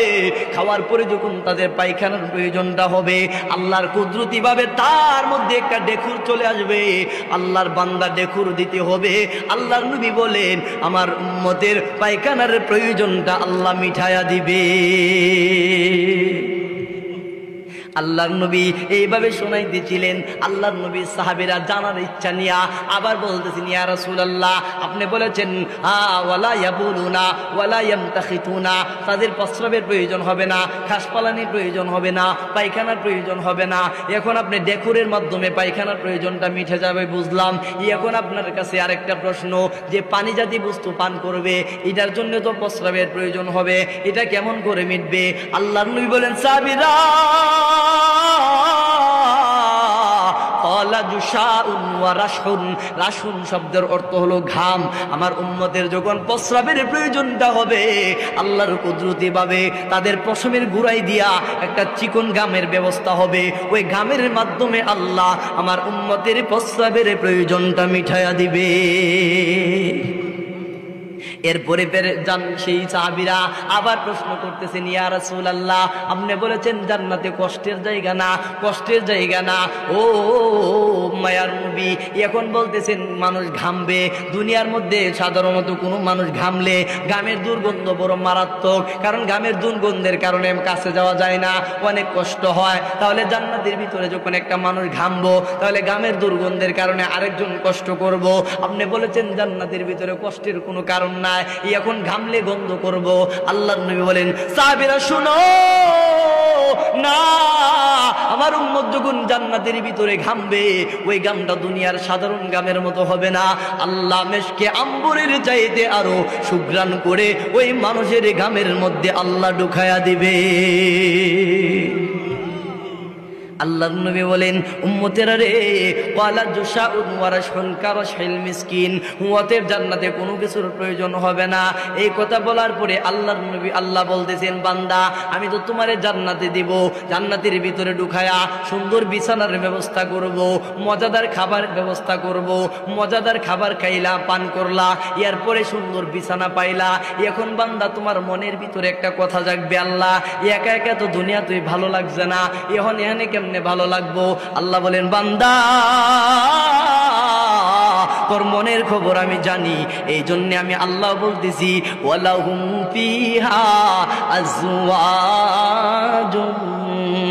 খাওয়ার পরে যখন তাদের পায়খানার প্রয়োজনটা হবে, আল্লাহর কুদরতি ভাবে তার মধ্যে একটা ডেকুর চলে আসবে, আল্লাহর বান্দা ডেকুর দিতে হবে। আল্লাহর নবী বলেন আমার উম্মতের পায়খানার প্রয়োজনটা আল্লাহ মিঠায়া দিবে। আল্লাহর নবী এইভাবে শোনাইতেছিলেন। আল্লাহর নবী সাহাবীরা জানার ইচ্ছা নিয়া আবার বলতেছেন, ইয়া রাসূলুল্লাহ, আপনি বলেছেন ওয়ালা ইয়াবুলুনা ওয়ালা ইয়ামতাখিতুনা, তাদের প্রস্রাবের প্রয়োজন হবে না, খাসপালানির প্রয়োজন হবে না, পায়খানার প্রয়োজন হবে না। এখন আপনি ডেকুরের মাধ্যমে পায়খানার প্রয়োজনটা মিটে যাবে বুঝলাম। এখন আপনার কাছে আরেকটা প্রশ্ন, যে পানি জাতীয় বস্তু পান করবে এটার জন্য তো প্রস্রাবের প্রয়োজন হবে, এটা কেমন করে মিটবে? আল্লাহর নবী বলেন, সাহাবীরা রাসুন শব্দের অর্থ হলো ঘাম। আমার উম্মতের যখন প্রস্রাবের প্রয়োজনটা হবে, আল্লাহর কুদরতি ভাবে তাদের পশমের গুড়াই দিয়া একটা চিকন ঘামের ব্যবস্থা হবে। ওই ঘামের মাধ্যমে আল্লাহ আমার উম্মতের প্রস্রাবের প্রয়োজনটা মিটাইয়া দিবে। এরপরে সেই সাহাবীরা আবার প্রশ্ন করতেছেন, ইয়া রাসূলুল্লাহ, আপনি বলেছেন জান্নাতে কষ্টের জায়গা না, কষ্টের জায়গা না। ও মায়ার নবী, এখন বলতেছেন মানুষ ঘামবে। দুনিয়ার মধ্যে সাধারণত কোনো মানুষ ঘামলে ঘামের দুর্গন্ধ বড় মারাত্মক, কারণ ঘামের দুর্গন্ধের কারণে কাছে যাওয়া যায় না, অনেক কষ্ট হয়। তাহলে জান্নাতের ভিতরে যখন একটা মানুষ ঘামবো, তাহলে ঘামের দুর্গন্ধের কারণে আরেকজন কষ্ট করব। আপনি বলেছেন জান্নাতের ভিতরে কষ্টের কোনো কারণ নাই, এখন ঘামলে গন্ধ করব। আল্লাহর নবী বলেন, সাহাবীরা শুনো না, আমার উম্মত যখন জান্নাতের ভিতরে ঘামবে, ওই ঘামটা দুনিয়ার সাধারণ ঘামের মতো হবে না। আল্লাহ মেশকে আম্বরের চাইতে আরো সুঘ্রাণ করে ওই মানুষের ঘামের মধ্যে আল্লাহ ঢুকায়া দিবে। আল্লাহর নবী বলেন, উম্মতেরা রে, ওয়ালা জুশাউন ওয়ারাশুন কারাশিল মিসকিন, উম্মতের জান্নাতে কোনো কিছুর প্রয়োজন হবে না। এই কথা বলার পরে আল্লাহর নবী আল্লাহ বলতেছেন, বান্দা আমি তো তোমারে জান্নাতে দিব, জান্নাতের ভিতরে ঢুকায়া সুন্দর বিছানার ব্যবস্থা করব, মজাদার খাবার ব্যবস্থা করব, মজাদার খাবার খাইলা পান করলা, এরপরে সুন্দর বিছানা পাইলা। এখন বান্দা তোমার মনের ভিতরে একটা কথা জাগবে, আল্লাহ একা একা তো দুনিয়া তুই ভালো লাগছে না, এখন এখানে কেমনে ভালো লাগবো? আল্লাহ বলেন, বান্দা তোর মনের খবর আমি জানি, এই জন্য আমি আল্লাহ বলতেছি, ওয়ালাহুম ফিহা আজওয়াজুম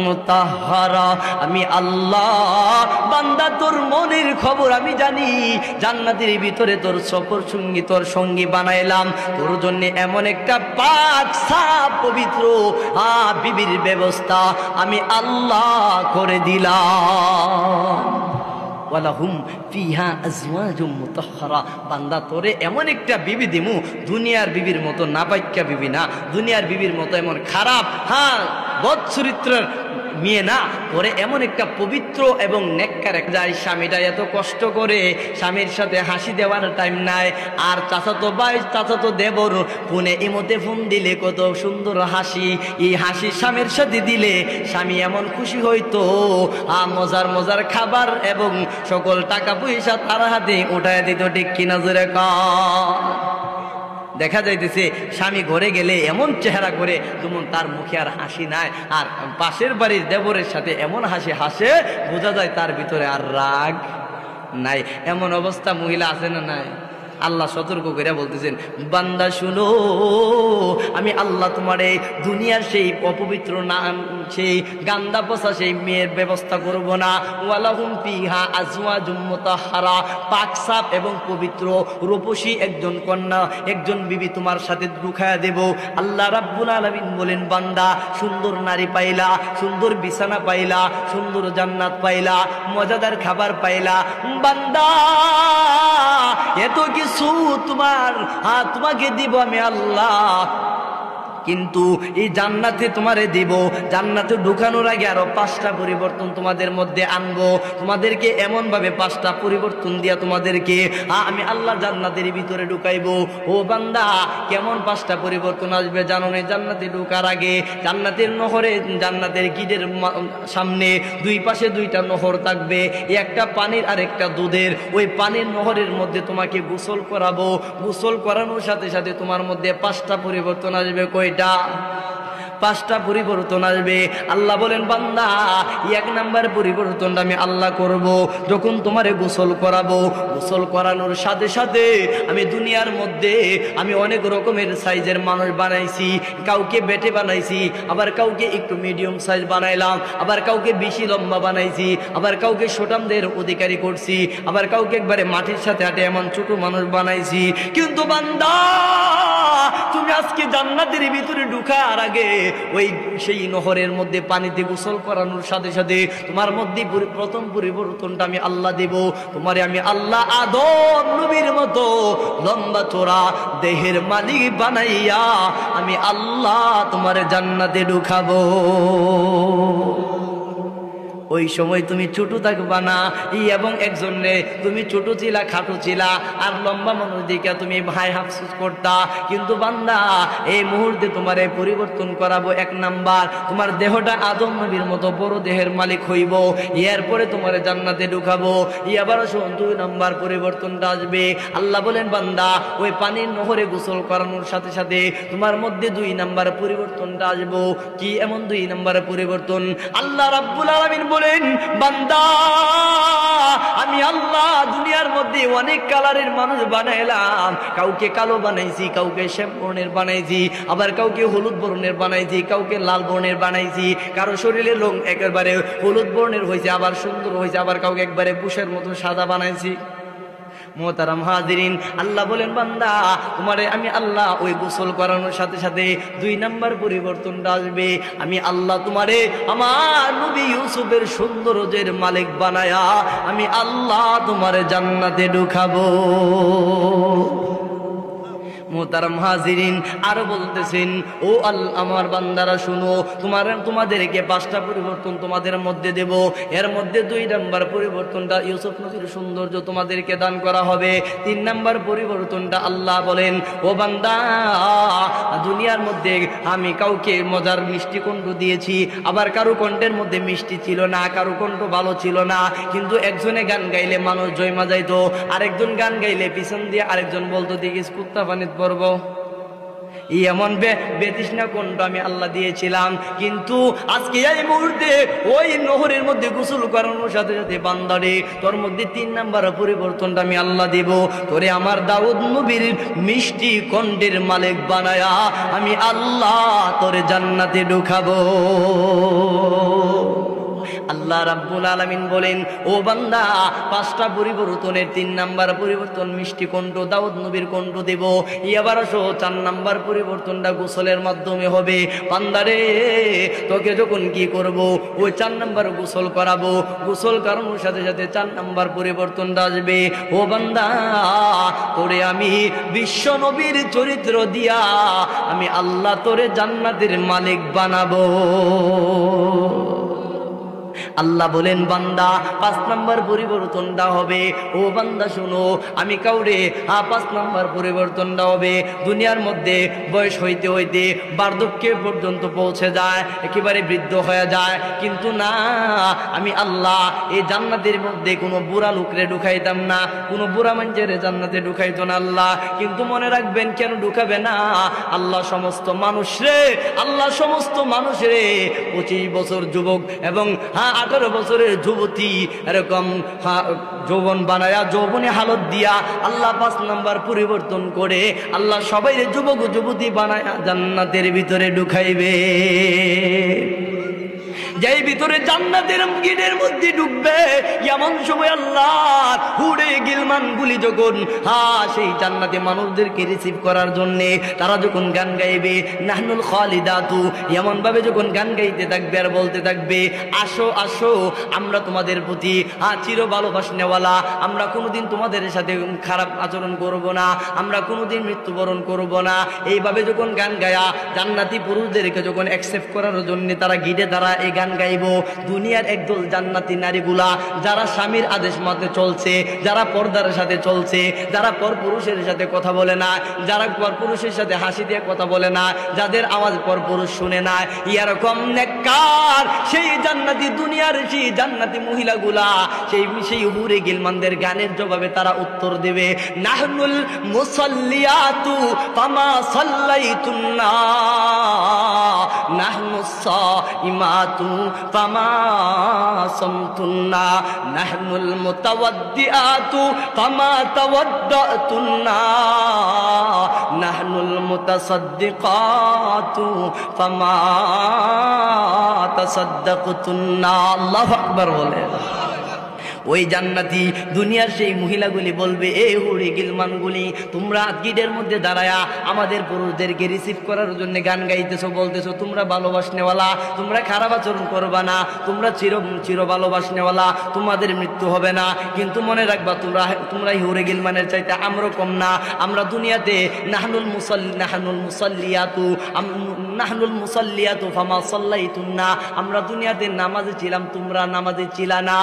মুতাহহারা। আমি আল্লাহ বান্দা তোর মনের খবর আমি জানি। জান্নাতের ভিতরে তোর সফর সঙ্গী, তোর সঙ্গী বানাইলাম, তোর জন্য এমন একটা পাক সাফ পবিত্র বিবির ব্যবস্থা আমি আল্লাহ করে দিলাম। ওয়ালাহুম ফিহা আজওয়াজুম মুতাহহারা, বান্দা তোরে এমন একটা বিবি দিমু, দুনিয়ার বিবির মতো নাপাইক্কা বিবি না, দুনিয়ার বিবির মতো এমন খারাপ বদ চরিত্রের মেয়ে না, ওরে এমন একটা পবিত্র এবং নেককার এক যায়। স্বামীটা এত কষ্ট করে, স্বামীর সাথে হাসি দেওয়ার টাইম নাই, আর চাচাতো ভাই চাচাতো দেবর ফোনে ইমোতে ফোন দিলে কত সুন্দর হাসি, এই হাসি স্বামীর সাথে দিলে স্বামী এমন খুশি হইতো, মজার মজার খাবার এবং সকল টাকা পয়সা তার হাতে উঠায় দিত। ঠিক কিনা জোরে দেখা যাইতেছে স্বামী ঘরে গেলে এমন চেহারা করে যেমন তার মুখে আর হাসি নাই, আর পাশের বাড়ির দেবরের সাথে এমন হাসি হাসে, বোঝা যায় তার ভিতরে আর রাগ নাই। এমন অবস্থা মহিলা আছে না নাই? আল্লাহ সতর্ক করে বলতেছেন, বান্দা শুনো, আমি আল্লাহ তোমারে দুনিয়ার সেই অপবিত্র না, সেই গান্দা পচা সেই মেয়ের ব্যবস্থা করব না। ওয়ালাহুম ফিহা আজওয়াজুম মুতাহহারা, পাক সাফ এবং পবিত্র রূপসী একজন কন্যা, একজন বিবি তোমার সাথে ঢুকায়া দেব। আল্লাহ রাব্বুল আলামিন বলেন, বান্দা সুন্দর নারী পাইলা, সুন্দর বিছানা পাইলা, সুন্দর জান্নাত পাইলা, মজাদার খাবার পাইলা, বান্দা এত কিছু তোমাকে দিব আমি আল্লাহ, কিন্তু এই জান্নাতে তোমারে দিব, জান্নাতে ঢুকানোর আগে আরো 5টা পরিবর্তন তোমাদের মধ্যে আনবো। তোমাদেরকে এমন ভাবে 5টা পরিবর্তন দিয়া তোমাদেরকে আমি আল্লাহ জান্নাতের ভিতরে ঢুকাইবো। ও বান্দা, কেমন 5টা পরিবর্তন আসবে জানো না? জান্নাতে ঢুকার আগে জান্নাতের নহরে, জান্নাতের গিটের সামনে দুই পাশে 2টা নহর থাকবে, একটা পানির আর একটা দুধের। ওই পানির নহরের মধ্যে তোমাকে গোসল করাবো, গোসল করানোর সাথে সাথে তোমার মধ্যে 5টা পরিবর্তন আসবে। কয়টা? 5টা পরিবর্তন আসবে। আল্লাহ বলেন বান্দা 1 নাম্বার পরিবর্তনটা আমি আল্লাহ করব যখন তোমারে গোসল করাবো। গোসল করানোর সাথে সাথে আমি দুনিয়ার মধ্যে আমি অনেক রকমের সাইজের মানুষ বানাইছি। কাউকে বেটে বানাইছি, আবার কাউকে একটু মিডিয়াম সাইজ বানাইলাম, আবার কাউকে বেশি লম্বা বানাইছি, আবার কাউকে সোটামদের অধিকারী করছি, আবার কাউকে একবারে মাটির সাথে হাঁটে এমন ছোট মানুষ বানাইছি। কিন্তু বান্দা তুমি আজকে জান্নাতের ভিতরে ঢুকার আগে ওই সেই নহরের মধ্যে পানিতে গোসল করানোর সাথে সাথে তোমার মধ্যে প্রথম পরিবর্তনটা আমি আল্লাহ দেব। তোমারে আমি আল্লাহ আদম নবীর মতো লম্বা চোরা দেহের মালিক বানাইয়া আমি আল্লাহ তোমার জান্নাতে ঢুকাবো। ওই সময় তুমি ছোট থাকবা না এবং একজনে তুমি ছোট ছিলা, খাটো ছিলা, আর লম্বা মানুষ দিকে তুমি ভাই আফসোস করতা। কিন্তু বান্দা এই মুহূর্তে তোমার পরিবর্তন করাবো। 1 নাম্বার তোমার দেহটা আদম নবীর মতো বড় দেহের মালিক হইব, এরপরে তোমার জান্নাতে ঢুকাবো। আবার 2 নাম্বার পরিবর্তনটা আসবে। আল্লাহ বলেন বান্দা ওই পানির নহরে গোসল করানোর সাথে সাথে তোমার মধ্যে 2 নাম্বার পরিবর্তনটা আসবো। কি এমন 2 নাম্বার পরিবর্তন? আল্লাহ রাব্বুল আলামিন বলেন বান্দা আমি আল্লাহ দুনিয়ার মধ্যে অনেক কালারের মানুষ বানাইলাম। কাউকে কালো বানাইছি, কাউকে শ্যাম বর্ণের বানাইছি, আবার কাউকে হলুদ বর্ণের বানাইছি, কাউকে লাল বর্ণের বানাইছি। কারো শরীরের রং একেবারে হলুদ বর্ণের হয়েছে, আবার সুন্দর হয়েছে, আবার কাউকে একবারে বুশের মতো সাদা বানাইছি। মোহতারাম হাজিরিন, আল্লাহ বলেন বান্দা তোমারে আমি আল্লাহ ওই গোসল করানোর সাথে সাথে 2 নাম্বার পরিবর্তনটা আসবে। আমি আল্লাহ তোমারে আমার নবী ইউসুফের সৌন্দর্যের মালিক বানায়া আমি আল্লাহ তোমারে জান্নাতে ঢুকাবো। মোহতারাম হাজিরিন, আরো বলতেছেন ও আমার বান্দারা শুনো, তোমাদেরকে 5টা পরিবর্তন তোমাদের মধ্যে দেব। এর মধ্যে 2 নাম্বার পরিবর্তনটা ইউসুফ নবীর সৌন্দর্য তোমাদেরকে দান করা হবে। 3 নাম্বার পরিবর্তনটা আল্লাহ বলেন ও বান্দা দুনিয়ার মধ্যে আমি কাউকে মজার মিষ্টি কণ্ঠ দিয়েছি, আবার কারো কণ্ঠের মধ্যে মিষ্টি ছিল না, কারো কণ্ঠ ভালো ছিল না। কিন্তু একজনে গান গাইলে মানুষ জয়মা যাইতো, আরেকজন গান গাইলে পিছন দিয়ে আরেকজন বলতো দেখিস কুত্তা পানিত পড়ব। এমন বেতৃষ্ণা কণ্ঠ আমি আল্লাহ দিয়েছিলাম। কিন্তু আজকে এই মুহূর্তে ওই নহরের মধ্যে গোসল করানোর সাথে সাথে বান্দারে তোর মধ্যে 3 নাম্বার পরিবর্তনটা আমি আল্লাহ দেব। তোরে আমার দাউদ নবীর মিষ্টি কণ্ঠের মালিক বানায়া আমি আল্লাহ তোরে জান্নাতে ঢুকাবো। আল্লাহ রাব্বুল আলামিন বলেন ও বান্দা 5টা পরিবর্তনের 3 নাম্বার পরিবর্তন মিষ্টি কণ্ঠ দাউদ নবীর কণ্ঠ দেব। এবার 4 নাম্বার পরিবর্তনটা গোসলের মাধ্যমে হবে। বান্দারে তোকে যখন কি করব ওই 4 নাম্বার গোসল করাবো। গোসল করানোর সাথে সাথে 4 নাম্বার পরিবর্তনটা আসবে। ও বান্দা তোরে আমি বিশ্ব নবীর চরিত্র দিয়া আমি আল্লাহ তোরে জান্নাতের মালিক বানাবো। আল্লাহ বলেন বান্দা 5 নাম্বার পরিবর্তনটা হবে। ও বান্দা শুনো আমি কাউরে 5 নাম্বার পরিবর্তনটা হবে। দুনিয়ার মধ্যে বয়স হইতে হইতে বার্ধক্য পর্যন্ত পৌঁছে যায়, একেবারে বৃদ্ধ হয়ে যায়। কিন্তু না, আমি আল্লাহ এই জান্নাতের মধ্যে কোনো বুড়া লোকরে ঢুকাইতাম না, কোনো বুড়া মানুষের জান্নাতে ঢুকাইতো না আল্লাহ। কিন্তু মনে রাখবেন কেন ঢুকাবে না? আল্লাহ সমস্ত মানুষরে 25 বছর যুবক এবং 18 বছরের যুবতী এরকম যৌবন বানায়া যৌবনে হালত দিয়া আল্লাহ 5 নাম্বার পরিবর্তন করে আল্লাহ সবাই যুবক যুবতী বানায়া জান্নাতের ভিতরে ঢুকাইবে। যেই ভিতরে জান্নাতের গেটের মধ্যে ঢুকবে এমন সময় আল্লাহ হুড়ে গিলমান গুলি যখন সেই জান্নাতে মানুষদেরকে রিসিভ করার জন্য তারা যখন গান গাইবে নাহনুল খালিদাতু, এমন ভাবে যখন গান গাইতে থাকবে আর বলতে থাকবে আসো আসো আমরা তোমাদের প্রতি চির ভালোবাসনেওয়ালা, আমরা কোনোদিন তোমাদের সাথে খারাপ আচরণ করব না, আমরা কোনোদিন মৃত্যুবরণ করব না। এইভাবে যখন গান গায়া জান্নাতি পুরুষদেরকে যখন অ্যাকসেপ্ট করার জন্য তারা গিটে তারা এই গান গাইব। দুনিয়ার একদল জান্নাতি নারীগুলা যারা স্বামীর আদেশ মতে চলছে, যারা পর্দার সাথে চলছে, যারা পরপুরুষের সাথে কথা বলে না, যারা পরপুরুষের সাথে হাসি দিয়ে কথা বলে না, যাদের আওয়াজ পরপুরুষ শুনে না, এরকম নেককার সেই জান্নাতি দুনিয়ার সেই জান্নাতি মহিলাগুলা সেই হুরে গিলমানদের গানের জবাবে তারা উত্তর দেবে, নাহনুল মুসাল্লিয়াতু ফামা সাল্লাইতুন্না, নাহনুস সাইমাতু ফামা সামতুন্না, নাহনুল মুতাওয়াদ্দিআতু ফামা তাওয়াদ্দাতুন্না, নাহনুল মুতাসাদ্দিকাতু ফামা তাসাদ্দাকতুন্না। আল্লাহু আকবার বলে। ওই জান্নাতি দুনিয়ার সেই মহিলাগুলি বলবে, এ হুরি গিলমানগুলি তোমরা গিডের মধ্যে দাঁড়ায়া আমাদের পুরুষদেরকে রিসিভ করার জন্য গান গাইতেছো, বলতেছো তোমরা ভালোবাসনেওয়ালা, তোমরা খারাপ আচরণ করবা না, তোমরা চির ভালোবাসনেওয়ালা, তোমাদের মৃত্যু হবে না। কিন্তু মনে রাখবা তোমরা হুরি গিলমানের চাইতে আমরা কম না। আমরা দুনিয়াতে নাহনুল মুসাল্লিয়াতু ফামা সাল্লাইতুন্না, আমরা দুনিয়াতে নামাজে ছিলাম, তোমরা নামাজে ছিলা না।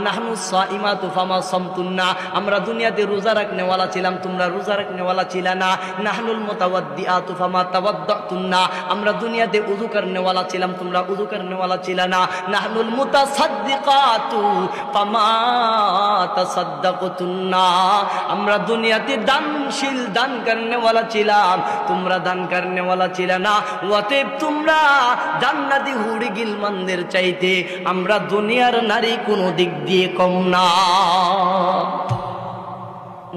নাহনুস সাইমাতু ফামা সামতুন্না, আমরা দুনিয়াতে রোজা রাখনেওয়ালা ছিলাম, তোমরা রোজা রাখনেওয়ালা ছিলা না। নাহনুল মুতাওয়াদ্দিআতু ফামা তাওয়াদ্দাতুন্না, আমরা দুনিয়াতে ওযু করনেওয়ালা ছিলাম, তোমরা ওযু করনেওয়ালা ছিলা না। নাহনুল মুতাসাদ্দিকাতু ফামা তাসাদ্দাকতুন্না, আমরা দুনিয়াতে দানশীল দান করনেওয়ালা ছিলাম, তোমরা দান করনেওয়ালা ছিলা না। অতএব তোমরা জান্নাতি হুরি গিলমানদের চাইতে আমরা দুনিয়ার নারী কোনো দিক দিয়ে কম না।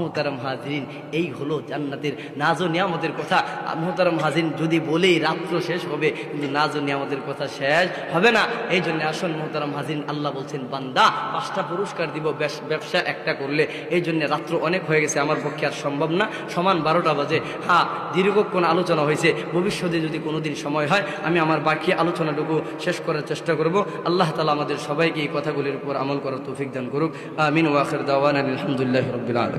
মুহতারাম হাজিরিন, এই হলো জান্নাতের নাজ ও নিয়ামতের কথা। মুহতারাম হাজিরিন, যদি বলেই রাত্র শেষ হবে, কিন্তু নাজ ও নিয়ামতের কথা শেষ হবে না। এই জন্য আসুন মুহতারাম হাজিরিন, আল্লাহ বলছেন বান্দা 5টা পুরস্কার দিব ব্যবসা একটা করলে। এই জন্য রাত্র অনেক হয়ে গেছে, আমার পক্ষে আর সম্ভব না, সমান 12টা বাজে। হ্যাঁ, দীর্ঘক্ষণ আলোচনা হয়েছে, ভবিষ্যতে যদি কোনোদিন সময় হয় আমি আমার বাকি আলোচনাটুকু শেষ করার চেষ্টা করব। আল্লাহ তাআলা আমাদের সবাইকে এই কথাগুলির উপর আমল করার তৌফিক দান করুক। আমিন ওয়া আখির দাওয়ানা আলহামদুলিল্লাহি রাব্বিল আলামিন।